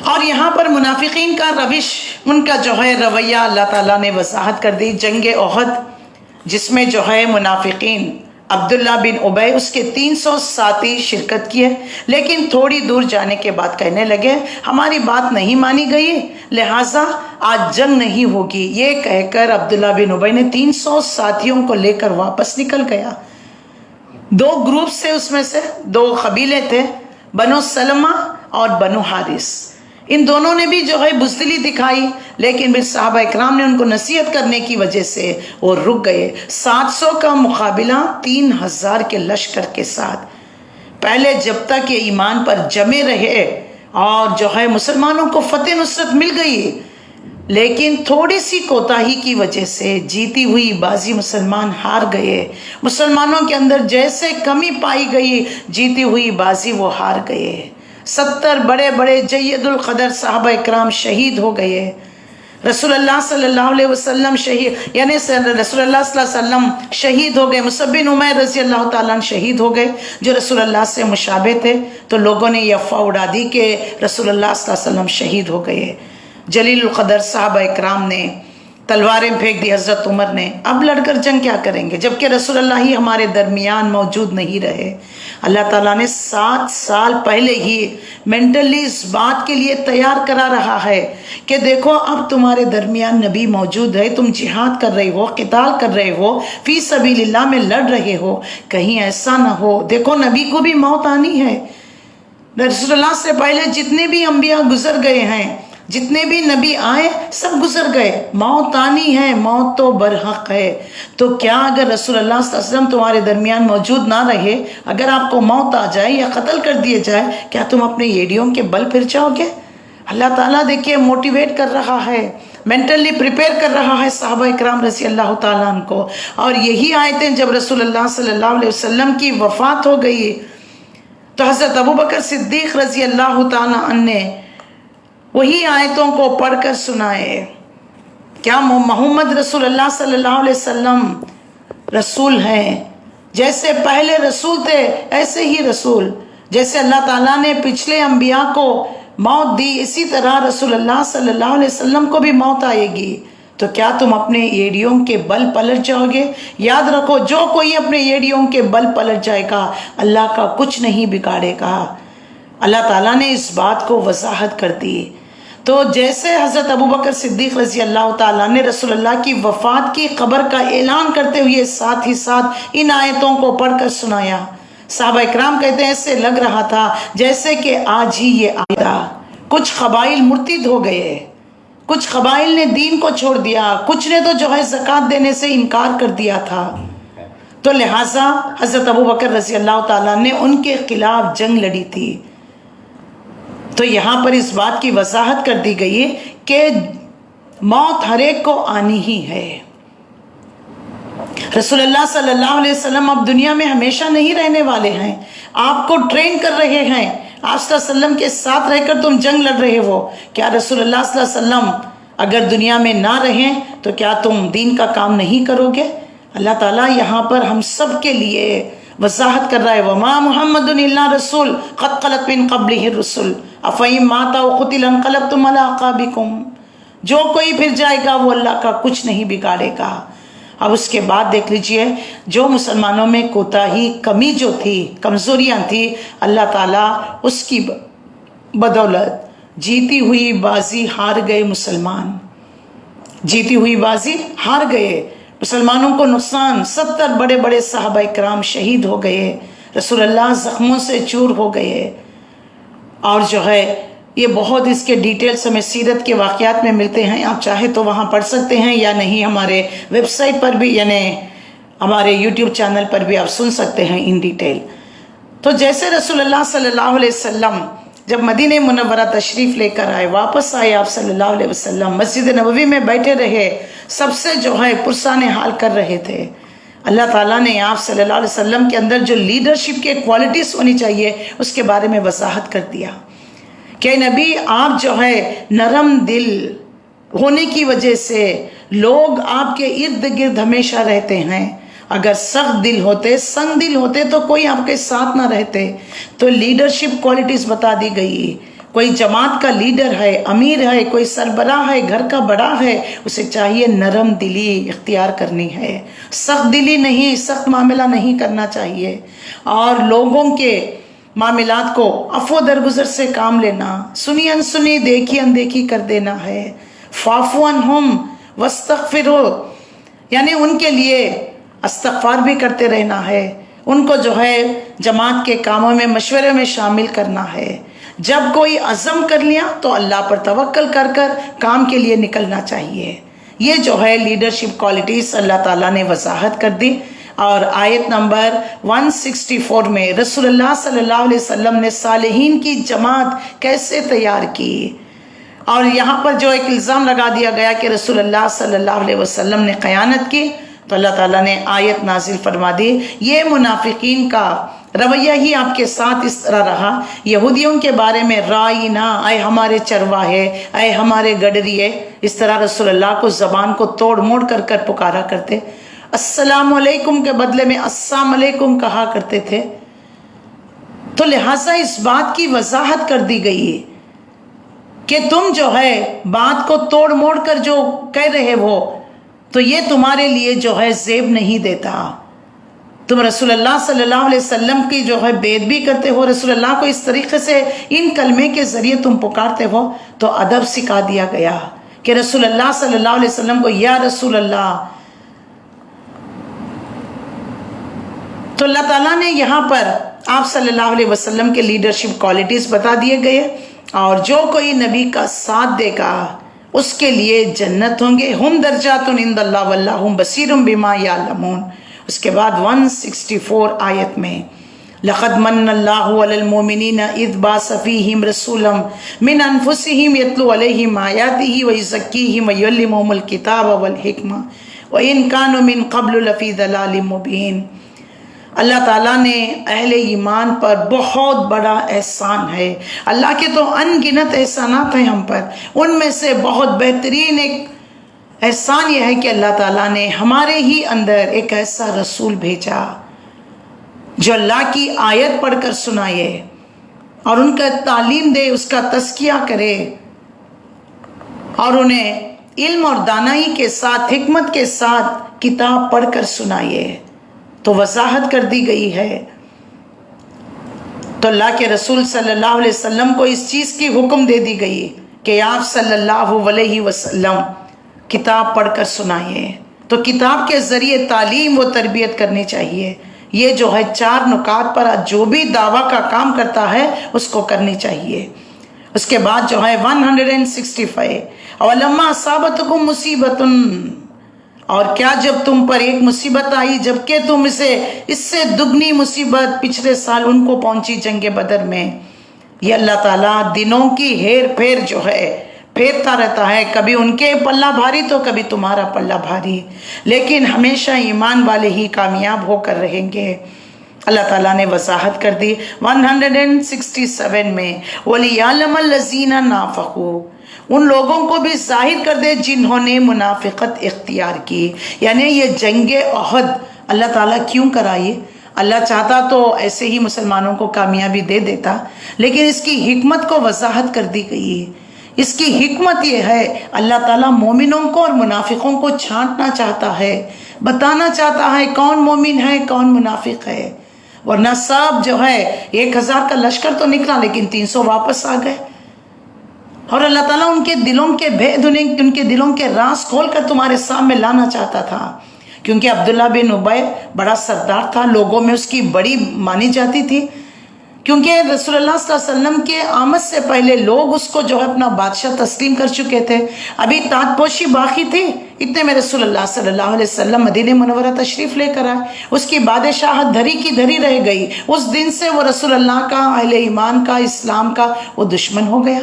اور یہاں پر منافقین کا روش، ان کا جو ہے رویہ اللہ تعالیٰ نے وضاحت کر دی۔ جنگ احد جس میں جو ہے منافقین عبداللہ بن ابی اس کے 300 ساتھی شرکت کیے، لیکن تھوڑی دور جانے کے بعد کہنے لگے ہماری بات نہیں مانی گئی، لہٰذا آج جنگ نہیں ہوگی۔ یہ کہہ کر عبداللہ بن ابی نے 300 ساتھیوں کو لے کر واپس نکل گیا۔ 2 گروپ سے، اس میں سے 2 قبیلے تھے، بنو سلمہ اور بنو حارث۔ ان دونوں نے بھی جو ہے بزدلی دکھائی، لیکن پھر صحابہ اکرام نے ان کو نصیحت کرنے کی وجہ سے وہ رک گئے۔ 700 کا مقابلہ 3000 کے لشکر کے ساتھ۔ پہلے جب تک یہ ایمان پر جمے رہے اور جو ہے مسلمانوں کو فتح نصرت مل گئی، لیکن تھوڑی سی کوتاہی کی وجہ سے جیتی ہوئی بازی مسلمان ہار گئے۔ مسلمانوں کے اندر جیسے کمی پائی گئی، جیتی ہوئی بازی وہ ہار گئے۔ 70 بڑے بڑے جید القدر صحابہ اکرام شہید ہو گئے۔ رسول اللہ صلی اللہ علیہ وسلم شہید، یعنی رسول اللہ صلی اللہ علیہ وسلم شہید ہو گئے۔ مصعب بن عمیر رضی اللہ تعالیٰ عنہ شہید ہو گئے، جو رسول اللہ سے مشابہ تھے، تو لوگوں نے یہ افواہ اڑا دی کہ رسول اللہ صلی اللہ علیہ وسلم شہید ہو گئے۔ جلیل القدر صحابہ اکرام نے تلواریں پھینک دی، حضرت عمر نے، اب لڑ کر جنگ کیا کریں گے جبکہ رسول اللہ ہی ہمارے درمیان موجود نہیں رہے۔ اللہ تعالیٰ نے 7 سال پہلے ہی مینٹلی اس بات کے لیے تیار کرا رہا ہے کہ دیکھو اب تمہارے درمیان نبی موجود ہے، تم جہاد کر رہے ہو، قتال کر رہے ہو، فی سبیل اللہ میں لڑ رہے ہو، کہیں ایسا نہ ہو، دیکھو نبی کو بھی موت آنی ہے۔ رسول اللہ سے پہلے جتنے بھی انبیاء گزر گئے ہیں، جتنے بھی نبی آئے سب گزر گئے، موت آنی ہے، موت تو برحق ہے۔ تو کیا اگر رسول اللہ صلی اللہ علیہ وسلم تمہارے درمیان موجود نہ رہے، اگر آپ کو موت آ جائے یا قتل کر دیے جائے، کیا تم اپنے ایڑیوں کے بل پھر جاؤ گے؟ اللہ تعالیٰ دیکھیے موٹیویٹ کر رہا ہے، مینٹلی پریپیئر کر رہا ہے صحابہ اکرام رضی اللہ تعالیٰ عنہ کو۔ اور یہی آیتیں جب رسول اللہ صلی اللہ علیہ وسلم کی وفات ہو گئی تو حضرت ابوبکر صدیق رضی اللہ تعالیٰ عنہ نے وہی آیتوں کو پڑھ کر سنائے۔ کیا محمد رسول اللہ صلی اللہ علیہ وسلم رسول ہیں؟ جیسے پہلے رسول تھے ایسے ہی رسول، جیسے اللہ تعالیٰ نے پچھلے انبیاء کو موت دی، اسی طرح رسول اللہ صلی اللہ علیہ وسلم کو بھی موت آئے گی، تو کیا تم اپنے ایڑیوں کے بل پلٹ جاؤ گے؟ یاد رکھو، جو کوئی اپنے ایڑیوں کے بل پلٹ جائے گا اللہ کا کچھ نہیں بگاڑے گا۔ اللہ تعالیٰ نے اس بات کو وضاحت کر دی۔ تو جیسے حضرت ابوبکر صدیق رضی اللہ تعالیٰ نے رسول اللہ کی وفات کی خبر کا اعلان کرتے ہوئے ساتھ ہی ساتھ ان آیتوں کو پڑھ کر سنایا، صحابہ اکرام کہتے ہیں ایسے لگ رہا تھا جیسے کہ آج ہی یہ آیا۔ کچھ قبائل مرتد ہو گئے، کچھ قبائل نے دین کو چھوڑ دیا، کچھ نے تو جو ہے زکوٰۃ دینے سے انکار کر دیا تھا، تو لہٰذا حضرت ابوبکر رضی اللہ تعالیٰ نے ان کے خلاف جنگ لڑی تھی۔ تو یہاں پر اس بات کی وضاحت کر دی گئی کہ موت ہر ایک کو آنی ہی ہے۔ رسول اللہ صلی اللہ علیہ وسلم اب دنیا میں ہمیشہ نہیں رہنے والے ہیں، آپ کو ٹرین کر رہے ہیں، آپ صلی اللہ علیہ وسلم کے ساتھ رہ کر تم جنگ لڑ رہے ہو۔ کیا رسول اللہ صلی اللہ علیہ وسلم اگر دنیا میں نہ رہیں تو کیا تم دین کا کام نہیں کرو گے؟ اللہ تعالیٰ یہاں پر ہم سب کے لیے وضاحت کر رہا ہے، وَمَا مُحَمَّدٌ إِلَّا رَسُولٌ قَدْ خَلَتْ مِن قَبْلِهِ الرُّسُلُ أَفَإِن مَاتَ أَوْ قُتِلَ انقلبتم عَلَىٰ أَعْقَابِكُمْ۔ جو کوئی پھر جائے گا وہ اللہ کا کچھ نہیں بگاڑے گا۔ اب اس کے بعد دیکھ لیجئے، جو مسلمانوں میں کوتاہی، کمی جو تھی، کمزوریاں تھی، اللہ تعالیٰ اس کی بدولت جیتی ہوئی بازی ہار گئے مسلمان، جیتی ہوئی بازی ہار گئے مسلمانوں کو نقصان، 70 بڑے بڑے صحابہ اکرام شہید ہو گئے، رسول اللہ زخموں سے چور ہو گئے۔ اور جو ہے یہ بہت اس کے ڈیٹیلز ہمیں سیرت کے واقعات میں ملتے ہیں، آپ چاہے تو وہاں پڑھ سکتے ہیں، یا نہیں ہمارے ویب سائٹ پر بھی، یعنی ہمارے یوٹیوب چینل پر بھی آپ سن سکتے ہیں ان ڈیٹیل۔ تو جیسے رسول اللہ صلی اللہ علیہ وسلم جب مدینہ منورہ تشریف لے کر آئے، واپس آئے آپ صلی اللہ علیہ وسلم، مسجد نبوی میں بیٹھے رہے، سب سے جو ہے پرسان حال کر رہے تھے۔ اللہ تعالیٰ نے آپ صلی اللہ علیہ وسلم کے اندر جو لیڈرشپ کے کوالٹیز ہونی چاہیے اس کے بارے میں وضاحت کر دیا کہ نبی آپ جو ہے نرم دل ہونے کی وجہ سے لوگ آپ کے ارد گرد ہمیشہ رہتے ہیں، اگر سخت دل ہوتے، سنگ دل ہوتے تو کوئی آپ کے ساتھ نہ رہتے۔ تو لیڈرشپ کوالٹیز بتا دی گئی، کوئی جماعت کا لیڈر ہے، امیر ہے، کوئی سربراہ ہے، گھر کا بڑا ہے، اسے چاہیے نرم دلی اختیار کرنی ہے، سخت دلی نہیں، سخت معاملہ نہیں کرنا چاہیے، اور لوگوں کے معاملات کو عفو درگزر سے کام لینا، سنی انسنی دیکھی اندیکھی کر دینا ہے، فاعفو عنہم واستغفروا، یعنی ان کے لیے استغفار بھی کرتے رہنا ہے، ان کو جو ہے جماعت کے کاموں میں مشورے میں شامل کرنا ہے۔ جب کوئی عزم کر لیا تو اللہ پر توکل کر کر کام کے لیے نکلنا چاہیے۔ یہ جو ہے لیڈرشپ کوالٹیز اللہ تعالیٰ نے وضاحت کر دی۔ اور آیت نمبر 164 میں رسول اللہ صلی اللہ علیہ وسلم نے صالحین کی جماعت کیسے تیار کی، اور یہاں پر جو ایک الزام لگا دیا گیا کہ رسول اللہ صلی اللہ علیہ وسلم نے خیانت کی، تو اللہ تعالیٰ نے آیت نازل فرما دی، یہ منافقین کا رویہ ہی آپ کے ساتھ اس طرح رہا۔ یہودیوں کے بارے میں رائنا، اے ہمارے چرواہے، اے ہمارے گڈریے، اس طرح رسول اللہ کو زبان کو توڑ موڑ کر کر پکارا کرتے، السلام علیکم کے بدلے میں السلام علیکم کہا کرتے تھے۔ تو لہٰذا اس بات کی وضاحت کر دی گئی کہ تم جو ہے بات کو توڑ موڑ کر جو کہہ رہے ہو تو یہ تمہارے لیے جو ہے زیب نہیں دیتا۔ تم رسول اللہ صلی اللہ علیہ وسلم کی جو ہے بے ادبی کرتے ہو، رسول اللہ کو اس طریقے سے ان کلمے کے ذریعے تم پکارتے ہو، تو ادب سکھا دیا گیا کہ رسول اللہ صلی اللہ علیہ وسلم کو یا رسول اللہ۔ تو اللہ تعالیٰ نے یہاں پر آپ صلی اللہ علیہ وسلم کے لیڈرشپ کوالٹیز بتا دیے گئے، اور جو کوئی نبی کا ساتھ دے گا اس کے لیے جنت ہوں گے، ہم درجات عند اللہ واللہ بصیر بما یعلمون۔ اس کے بعد 164 آیت میں لقد من اللہ علی المؤمنین اذ بعث فیہم رسولا من انفسہم یتلو علیہم آیاتہ ویزکیہم ویعلمہم الکتاب والحکمہ وان کانوا من قبل لفی ضلال مبین۔ اللہ تعالیٰ نے اہل ایمان پر بہت بڑا احسان ہے، اللہ کے تو ان گنت احسانات ہیں ہم پر، ان میں سے بہت بہترین ایک احسان یہ ہے کہ اللہ تعالیٰ نے ہمارے ہی اندر ایک ایسا رسول بھیجا جو اللہ کی آیت پڑھ کر سنائے، اور ان کا تعلیم دے، اس کا تزکیہ کرے، اور انہیں علم اور دانائی کے ساتھ، حکمت کے ساتھ کتاب پڑھ کر سنائیے۔ تو وضاحت کر دی گئی ہے۔ تو اللہ کے رسول صلی اللہ علیہ وسلم کو اس چیز کی حکم دے دی گئی کہ آپ صلی اللہ علیہ وسلم کتاب پڑھ کر سنائیے۔ تو کتاب کے ذریعے تعلیم و تربیت کرنی چاہیے۔ یہ جو ہے 4 نکات پر جو بھی دعویٰ کا کام کرتا ہے اس کو کرنی چاہیے۔ اس کے بعد جو ہے 165 اولما اصابتکم مصیبت، اور کیا جب تم پر ایک مصیبت آئی جبکہ تم اس سے دگنی مصیبت پچھلے سال ان کو پہنچی جنگ بدر میں۔ یہ اللہ تعالیٰ دنوں کی ہیر پھیر جو ہے پھیرتا رہتا ہے، کبھی ان کے پلہ بھاری تو کبھی تمہارا پلہ بھاری، لیکن ہمیشہ ایمان والے ہی کامیاب ہو کر رہیں گے۔ اللہ تعالیٰ نے وضاحت کر دی 167 میں وَلِيَعْلَمَ الَّذِينَ نَافَقُوا، ان لوگوں کو بھی ظاہر کر دے جنہوں نے منافقت اختیار کی۔ یعنی یہ جنگ احد اللہ تعالیٰ کیوں کرائی؟ اللہ چاہتا تو ایسے ہی مسلمانوں کو کامیابی دے دیتا، لیکن اس کی حکمت کو وضاحت کر دی گئی۔ اس کی حکمت یہ ہے، اللہ تعالیٰ مومنوں کو اور منافقوں کو چھانٹنا چاہتا ہے، بتانا چاہتا ہے کون مومن ہے کون منافق ہے۔ ورنہ سب جو ہے 1000 کا لشکر تو نکلا لیکن 300 واپس آ گئے۔ اور اللہ تعالیٰ ان کے دلوں کے بھید، ان کے دلوں کے راز کھول کر تمہارے سامنے لانا چاہتا تھا، کیونکہ عبداللہ بن ابی بڑا سردار تھا، لوگوں میں اس کی بڑی مانی جاتی تھی، کیونکہ رسول اللہ صلی اللہ علیہ وسلم کے آمد سے پہلے لوگ اس کو جو ہے اپنا بادشاہ تسلیم کر چکے تھے، ابھی تاج پوشی باقی تھی، اتنے میں رسول اللہ صلی اللہ علیہ وسلم مدینہ منورہ تشریف لے کر آئے، اس کی بادشاہت دھری کی دھری رہ گئی۔ اس دن سے وہ رسول اللہ کا، اہل ایمان کا، اسلام کا وہ دشمن ہو گیا۔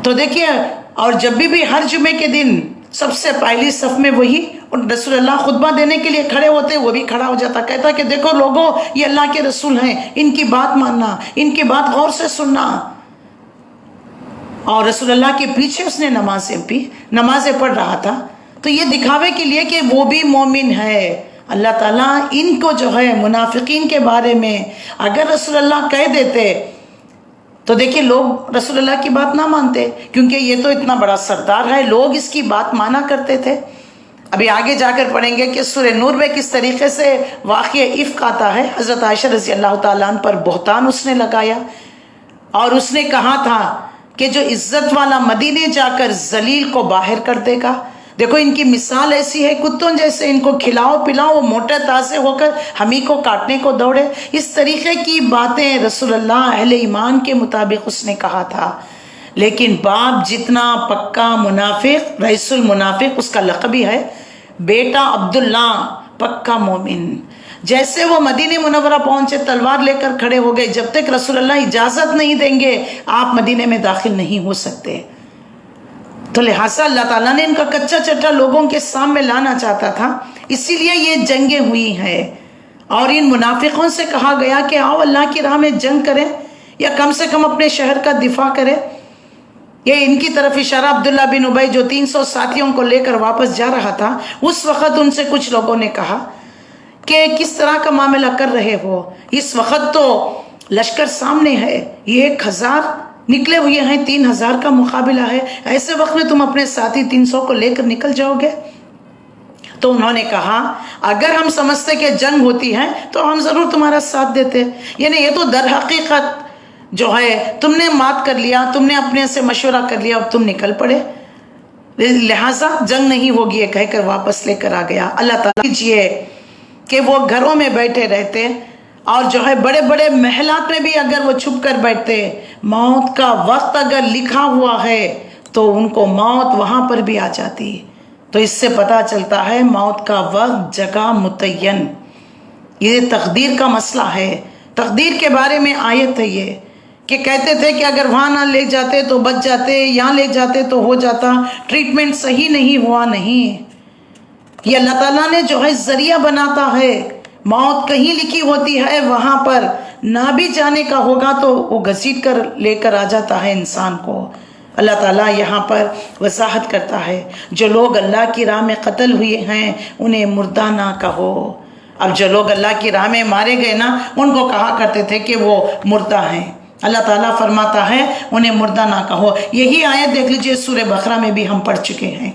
تو دیکھیے، اور جب بھی ہر جمعے کے دن سب سے پہلی صف میں وہی رسول اللہ خطبہ دینے کے لیے کھڑے ہوتے، وہ بھی کھڑا ہو جاتا، کہتا کہ دیکھو لوگوں، یہ اللہ کے رسول ہیں، ان کی بات ماننا، ان کی بات غور سے سننا۔ اور رسول اللہ کے پیچھے اس نے نمازیں پڑھ رہا تھا، تو یہ دکھاوے کے لیے کہ وہ بھی مومن ہے۔ اللہ تعالیٰ ان کو جو ہے منافقین کے بارے میں اگر رسول اللہ کہہ دیتے تو دیکھیے لوگ رسول اللہ کی بات نہ مانتے، کیونکہ یہ تو اتنا بڑا سردار ہے، لوگ اس کی بات مانا کرتے تھے۔ ابھی آگے جا کر پڑھیں گے کہ سورہ نور میں کس طریقے سے واقعہ افک آتا ہے۔ حضرت عائشہ رضی اللہ تعالیٰ عنہ پر بہتان اس نے لگایا، اور اس نے کہا تھا کہ جو عزت والا مدینے جا کر ذلیل کو باہر کر دے گا۔ دیکھو ان کی مثال ایسی ہے، کتوں جیسے، ان کو کھلاؤ پلاؤ، وہ موٹے تازے ہو کر ہم ہی کو کاٹنے کو دوڑے۔ اس طریقے کی باتیں رسول اللہ اہل ایمان کے مطابق اس نے کہا تھا، لیکن باپ جتنا پکا منافق، رئیس المنافق اس کا لقب ہی ہے، بیٹا عبداللہ پکا مومن۔ جیسے وہ مدینہ منورہ پہنچے تلوار لے کر کھڑے ہو گئے، جب تک رسول اللہ اجازت نہیں دیں گے آپ مدینے میں داخل نہیں ہو سکتے۔ تو لہٰذا اللہ تعالیٰ نے ان کا کچا چٹا لوگوں کے سامنے لانا چاہتا تھا، اسی لیے یہ جنگیں ہوئی ہیں۔ اور ان منافقوں سے کہا گیا کہ آؤ اللہ کی راہ میں جنگ کریں، یا کم سے کم اپنے شہر کا دفاع کریں۔ یہ ان کی طرف اشارہ عبداللہ بن ابی جو 300 ساتھیوں کو لے کر واپس جا رہا تھا، اس وقت ان سے کچھ لوگوں نے کہا کہ کس طرح کا معاملہ کر رہے ہو، اس وقت تو لشکر سامنے ہے، یہ 1000 نکلے ہوئے ہیں، 3000 کا مقابلہ ہے، ایسے وقت میں تم اپنے ساتھی 300 کو لے کر نکل جاؤ گے؟ تو انہوں نے کہا اگر ہم سمجھتے کہ جنگ ہوتی ہے تو ہم ضرور تمہارا ساتھ دیتے، یعنی یہ تو در حقیقت جو ہے تم نے مات کر لیا، تم نے اپنے سے مشورہ کر لیا، اب تم نکل پڑے، لہٰذا جنگ نہیں ہوگی، یہ کہہ کر واپس لے کر آ گیا۔ اللہ تعالیٰ کیجئے کہ وہ گھروں میں بیٹھے رہتے، اور جو ہے بڑے بڑے محلات میں بھی اگر وہ چھپ کر بیٹھتے، موت کا وقت اگر لکھا ہوا ہے تو ان کو موت وہاں پر بھی آ جاتی۔ تو اس سے پتہ چلتا ہے موت کا وقت، جگہ متعین، یہ تقدیر کا مسئلہ ہے۔ تقدیر کے بارے میں آیت ہے یہ کہ کہتے تھے کہ اگر وہاں نہ لے جاتے تو بچ جاتے، یہاں لے جاتے تو ہو جاتا، ٹریٹمنٹ صحیح نہیں ہوا، نہیں، یہ اللہ تعالیٰ نے جو ہے ذریعہ بناتا ہے۔ موت کہیں لکھی ہوتی ہے، وہاں پر نہ بھی جانے کا ہوگا تو وہ گھسیٹ کر لے کر آ جاتا ہے انسان کو۔ اللہ تعالیٰ یہاں پر وضاحت کرتا ہے جو لوگ اللہ کی راہ میں قتل ہوئے ہیں انہیں مردہ نہ کہو، اب جو لوگ اللہ کی راہ میں مارے گئے نا، ان کو کہا کرتے تھے کہ وہ مردہ ہیں۔ اللہ تعالیٰ فرماتا ہے انہیں مردہ نہ کہو۔ یہی آیت دیکھ لیجئے سورہ بقرہ میں بھی ہم پڑھ چکے ہیں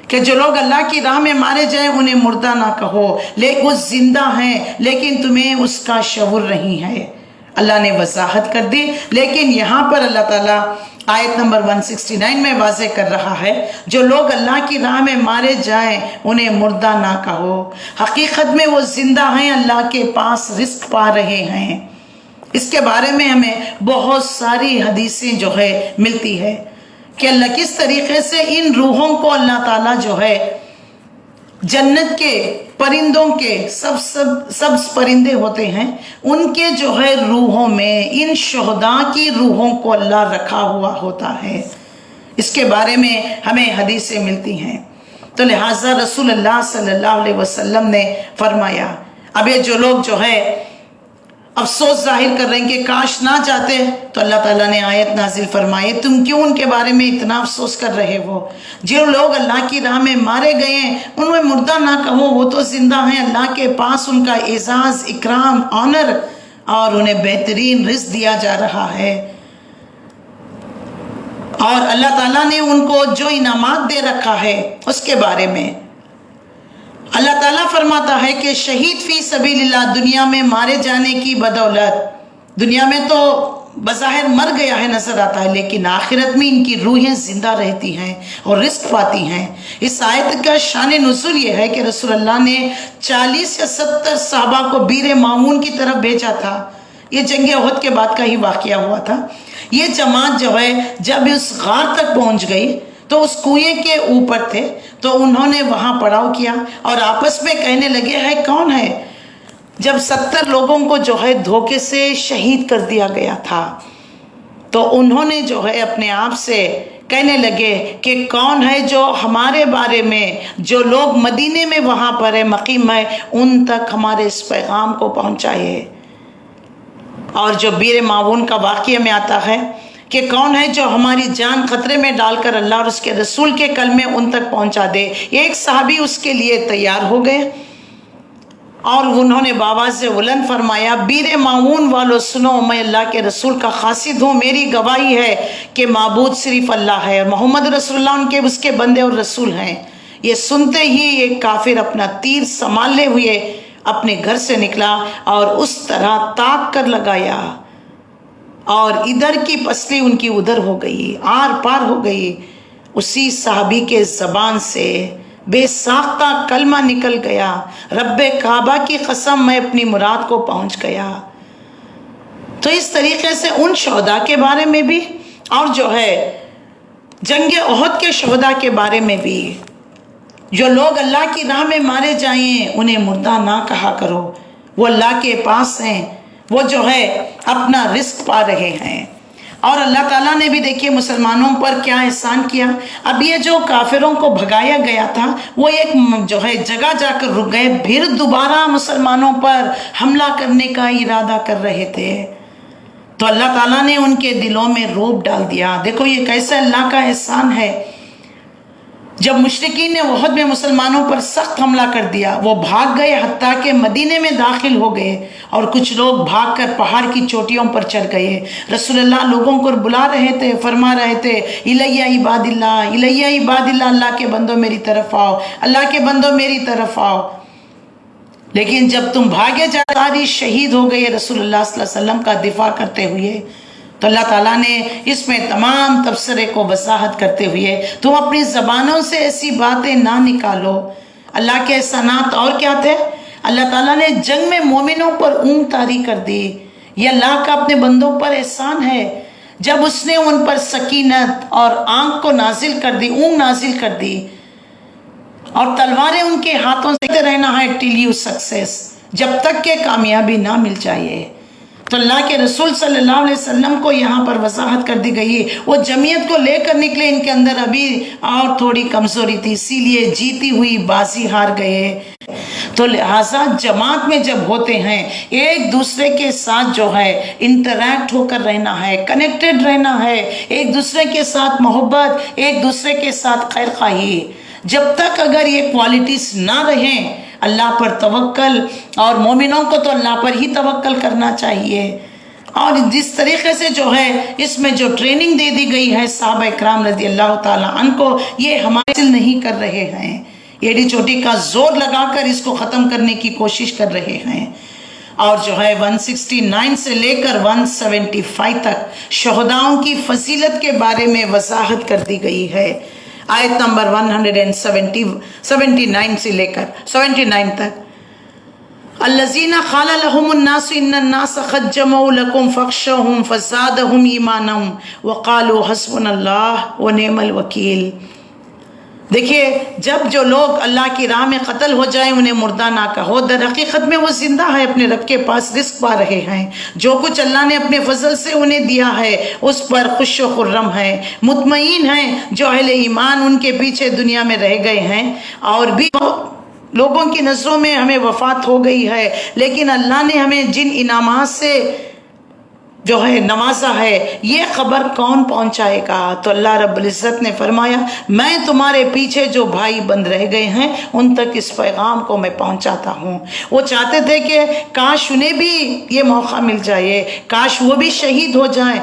کہ جو لوگ اللہ کی راہ میں مارے جائیں انہیں مردہ نہ کہو، وہ زندہ ہیں لیکن تمہیں اس کا شعور نہیں ہے۔ اللہ نے وضاحت کر دی، لیکن یہاں پر اللہ تعالیٰ آیت نمبر 169 میں واضح کر رہا ہے جو لوگ اللہ کی راہ میں مارے جائیں انہیں مردہ نہ کہو، حقیقت میں وہ زندہ ہیں، اللہ کے پاس رزق پا رہے ہیں۔ اس کے بارے میں ہمیں بہت ساری حدیثیں جو ہے ملتی ہے کہ اللہ کس طریقے سے ان روحوں کو اللہ تعالیٰ جو ہے جنت کے پرندوں کے سبز پرندے ہوتے ہیں، ان کے جو ہے روحوں میں ان شہداء کی روحوں کو اللہ رکھا ہوا ہوتا ہے۔ اس کے بارے میں ہمیں حدیثیں ملتی ہیں۔ تو لہٰذا رسول اللہ صلی اللہ علیہ وسلم نے فرمایا، اب یہ جو لوگ جو ہے افسوس ظاہر کر رہے ہیں کہ کاش نہ جاتے، تو اللہ تعالیٰ نے آیت نازل فرمائی، تم کیوں ان کے بارے میں اتنا افسوس کر رہے ہو؟ جو لوگ اللہ کی راہ میں مارے گئے ہیں ان میں مردہ نہ کہو، وہ تو زندہ ہیں، اللہ کے پاس ان کا اعزاز، اکرام، آنر اور انہیں بہترین رزق دیا جا رہا ہے، اور اللہ تعالیٰ نے ان کو جو انعامات دے رکھا ہے اس کے بارے میں اللہ تعالیٰ فرماتا ہے کہ شہید فی سبیل اللہ دنیا میں مارے جانے کی بدولت، دنیا میں تو بظاہر مر گیا ہے نظر آتا ہے، لیکن آخرت میں ان کی روحیں زندہ رہتی ہیں اور رزق پاتی ہیں۔ اس آیت کا شان نزول یہ ہے کہ رسول اللہ نے 40 یا 70 صحابہ کو بیر معون کی طرف بھیجا تھا۔ یہ جنگ احد کے بعد کا ہی واقعہ ہوا تھا۔ یہ جماعت جو ہے جب اس غار تک پہنچ گئی تو اس کنویں کے اوپر تھے، تو انہوں نے وہاں پڑاؤ کیا اور آپس میں کہنے لگے ہے کون ہے؟ جب 70 لوگوں کو جو ہے دھوکے سے شہید کر دیا گیا تھا، تو انہوں نے جو ہے اپنے آپ سے کہنے لگے کہ کون ہے جو ہمارے بارے میں، جو لوگ مدینے میں وہاں پر ہے مقیم ہے، ان تک ہمارے اس پیغام کو پہنچائے۔ اور جو بیر معون کا واقعہ میں آتا ہے کہ کون ہے جو ہماری جان خطرے میں ڈال کر اللہ اور اس کے رسول کے کلمے ان تک پہنچا دے، ایک صحابی اس کے لیے تیار ہو گئے اور انہوں نے بآواز بلند فرمایا، بیر معون والو سنو، میں اللہ کے رسول کا قاصد ہوں، میری گواہی ہے کہ معبود صرف اللہ ہے اور محمد رسول اللہ اس کے بندے اور رسول ہیں۔ یہ سنتے ہی ایک کافر اپنا تیر سنبھالے ہوئے اپنے گھر سے نکلا اور اس طرح تاک کر لگایا اور ادھر کی پسلی ان کی ادھر ہو گئی، آر پار ہو گئی۔ اسی صحابی کے زبان سے بے ساختہ کلمہ نکل گیا، رب کعبہ کی قسم میں اپنی مراد کو پہنچ گیا۔ تو اس طریقے سے ان شہداء کے بارے میں بھی اور جو ہے جنگ احد کے شہداء کے بارے میں بھی، جو لوگ اللہ کی راہ میں مارے جائیں انہیں مردہ نہ کہا کرو، وہ اللہ کے پاس ہیں، وہ جو ہے اپنا رزق پا رہے ہیں۔ اور اللہ تعالیٰ نے بھی دیکھیے مسلمانوں پر کیا احسان کیا۔ اب یہ جو کافروں کو بھگایا گیا تھا وہ ایک جو ہے جگہ جا کر رک گئے، پھر دوبارہ مسلمانوں پر حملہ کرنے کا ارادہ کر رہے تھے، تو اللہ تعالیٰ نے ان کے دلوں میں رعب ڈال دیا۔ دیکھو یہ کیسا اللہ کا احسان ہے۔ جب مشرکین نے احد میں مسلمانوں پر سخت حملہ کر دیا، وہ بھاگ گئے، حتیٰ کہ مدینے میں داخل ہو گئے، اور کچھ لوگ بھاگ کر پہاڑ کی چوٹیوں پر چڑھ گئے۔ رسول اللہ لوگوں کو بلا رہے تھے، فرما رہے تھے الیہ عباد اللہ، الیہ عباد اللہ، اللہ کے بندوں میری طرف آؤ، اللہ کے بندوں میری طرف آؤ۔ لیکن جب تم بھاگے جا ساری شہید ہو گئے رسول اللہ صلی اللہ علیہ وسلم کا دفاع کرتے ہوئے، تو اللہ تعالیٰ نے اس میں تمام تبصرے کو وضاحت کرتے ہوئے تم اپنی زبانوں سے ایسی باتیں نہ نکالو۔ اللہ کے احسانات اور کیا تھے؟ اللہ تعالیٰ نے جنگ میں مومنوں پر اونگ طاری کر دی۔ یہ اللہ کا اپنے بندوں پر احسان ہے جب اس نے ان پر سکینت اور آنکھ کو نازل کر دی، اونگ نازل کر دی، اور تلواریں ان کے ہاتھوں سے رہنا ہے ٹل یو سکسیس، جب تک کہ کامیابی نہ مل جائے۔ تو اللہ کے رسول صلی اللہ علیہ وسلم کو یہاں پر وضاحت کر دی گئی، وہ جمعیت کو لے کر نکلے، ان کے اندر ابھی اور تھوڑی کمزوری تھی، اسی لیے جیتی ہوئی بازی ہار گئے۔ تو لہٰذا جماعت میں جب ہوتے ہیں ایک دوسرے کے ساتھ جو ہے انٹریکٹ ہو کر رہنا ہے، کنیکٹڈ رہنا ہے، ایک دوسرے کے ساتھ محبت، ایک دوسرے کے ساتھ خیر خواہی۔ جب تک اگر یہ کوالٹیز نہ رہیں اللہ پر توکل، اور مومنوں کو تو اللہ پر ہی توکل کرنا چاہیے۔ اور جس طریقے سے جو ہے اس میں جو ٹریننگ دے دی گئی ہے صحابہ اکرام رضی اللہ تعالیٰ عنہ کو، یہ ہمارے حاصل نہیں کر رہے ہیں، ایڑی چوٹی کا زور لگا کر اس کو ختم کرنے کی کوشش کر رہے ہیں۔ اور جو ہے 169 سے لے کر 175 تک شہداؤں کی فضیلت کے بارے میں وضاحت کر دی گئی ہے۔ آیت نمبر 179 سے لے کر 79 تک، الذین قال لهم الناس ان الناس قد جمعوا لكم فاخشوهم فزادهم ایمانا وقالوا حسبنا اللہ ونعم الوکیل۔ دیکھیے، جب جو لوگ اللہ کی راہ میں قتل ہو جائیں انہیں مردہ نہ کہو، در حقیقت میں وہ زندہ ہے، اپنے رب کے پاس رزق پا رہے ہیں، جو کچھ اللہ نے اپنے فضل سے انہیں دیا ہے اس پر خوش و خرم ہے، مطمئن ہیں۔ جو اہل ایمان ان کے پیچھے دنیا میں رہ گئے ہیں اور بھی لوگوں کی نظروں میں ہمیں وفات ہو گئی ہے، لیکن اللہ نے ہمیں جن انعامات سے جو ہے نوازا ہے، یہ خبر کون پہنچائے گا؟ تو اللہ رب العزت نے فرمایا، میں تمہارے پیچھے جو بھائی بند رہ گئے ہیں ان تک اس پیغام کو میں پہنچاتا ہوں۔ وہ چاہتے تھے کہ کاش انہیں بھی یہ موقع مل جائے، کاش وہ بھی شہید ہو جائیں،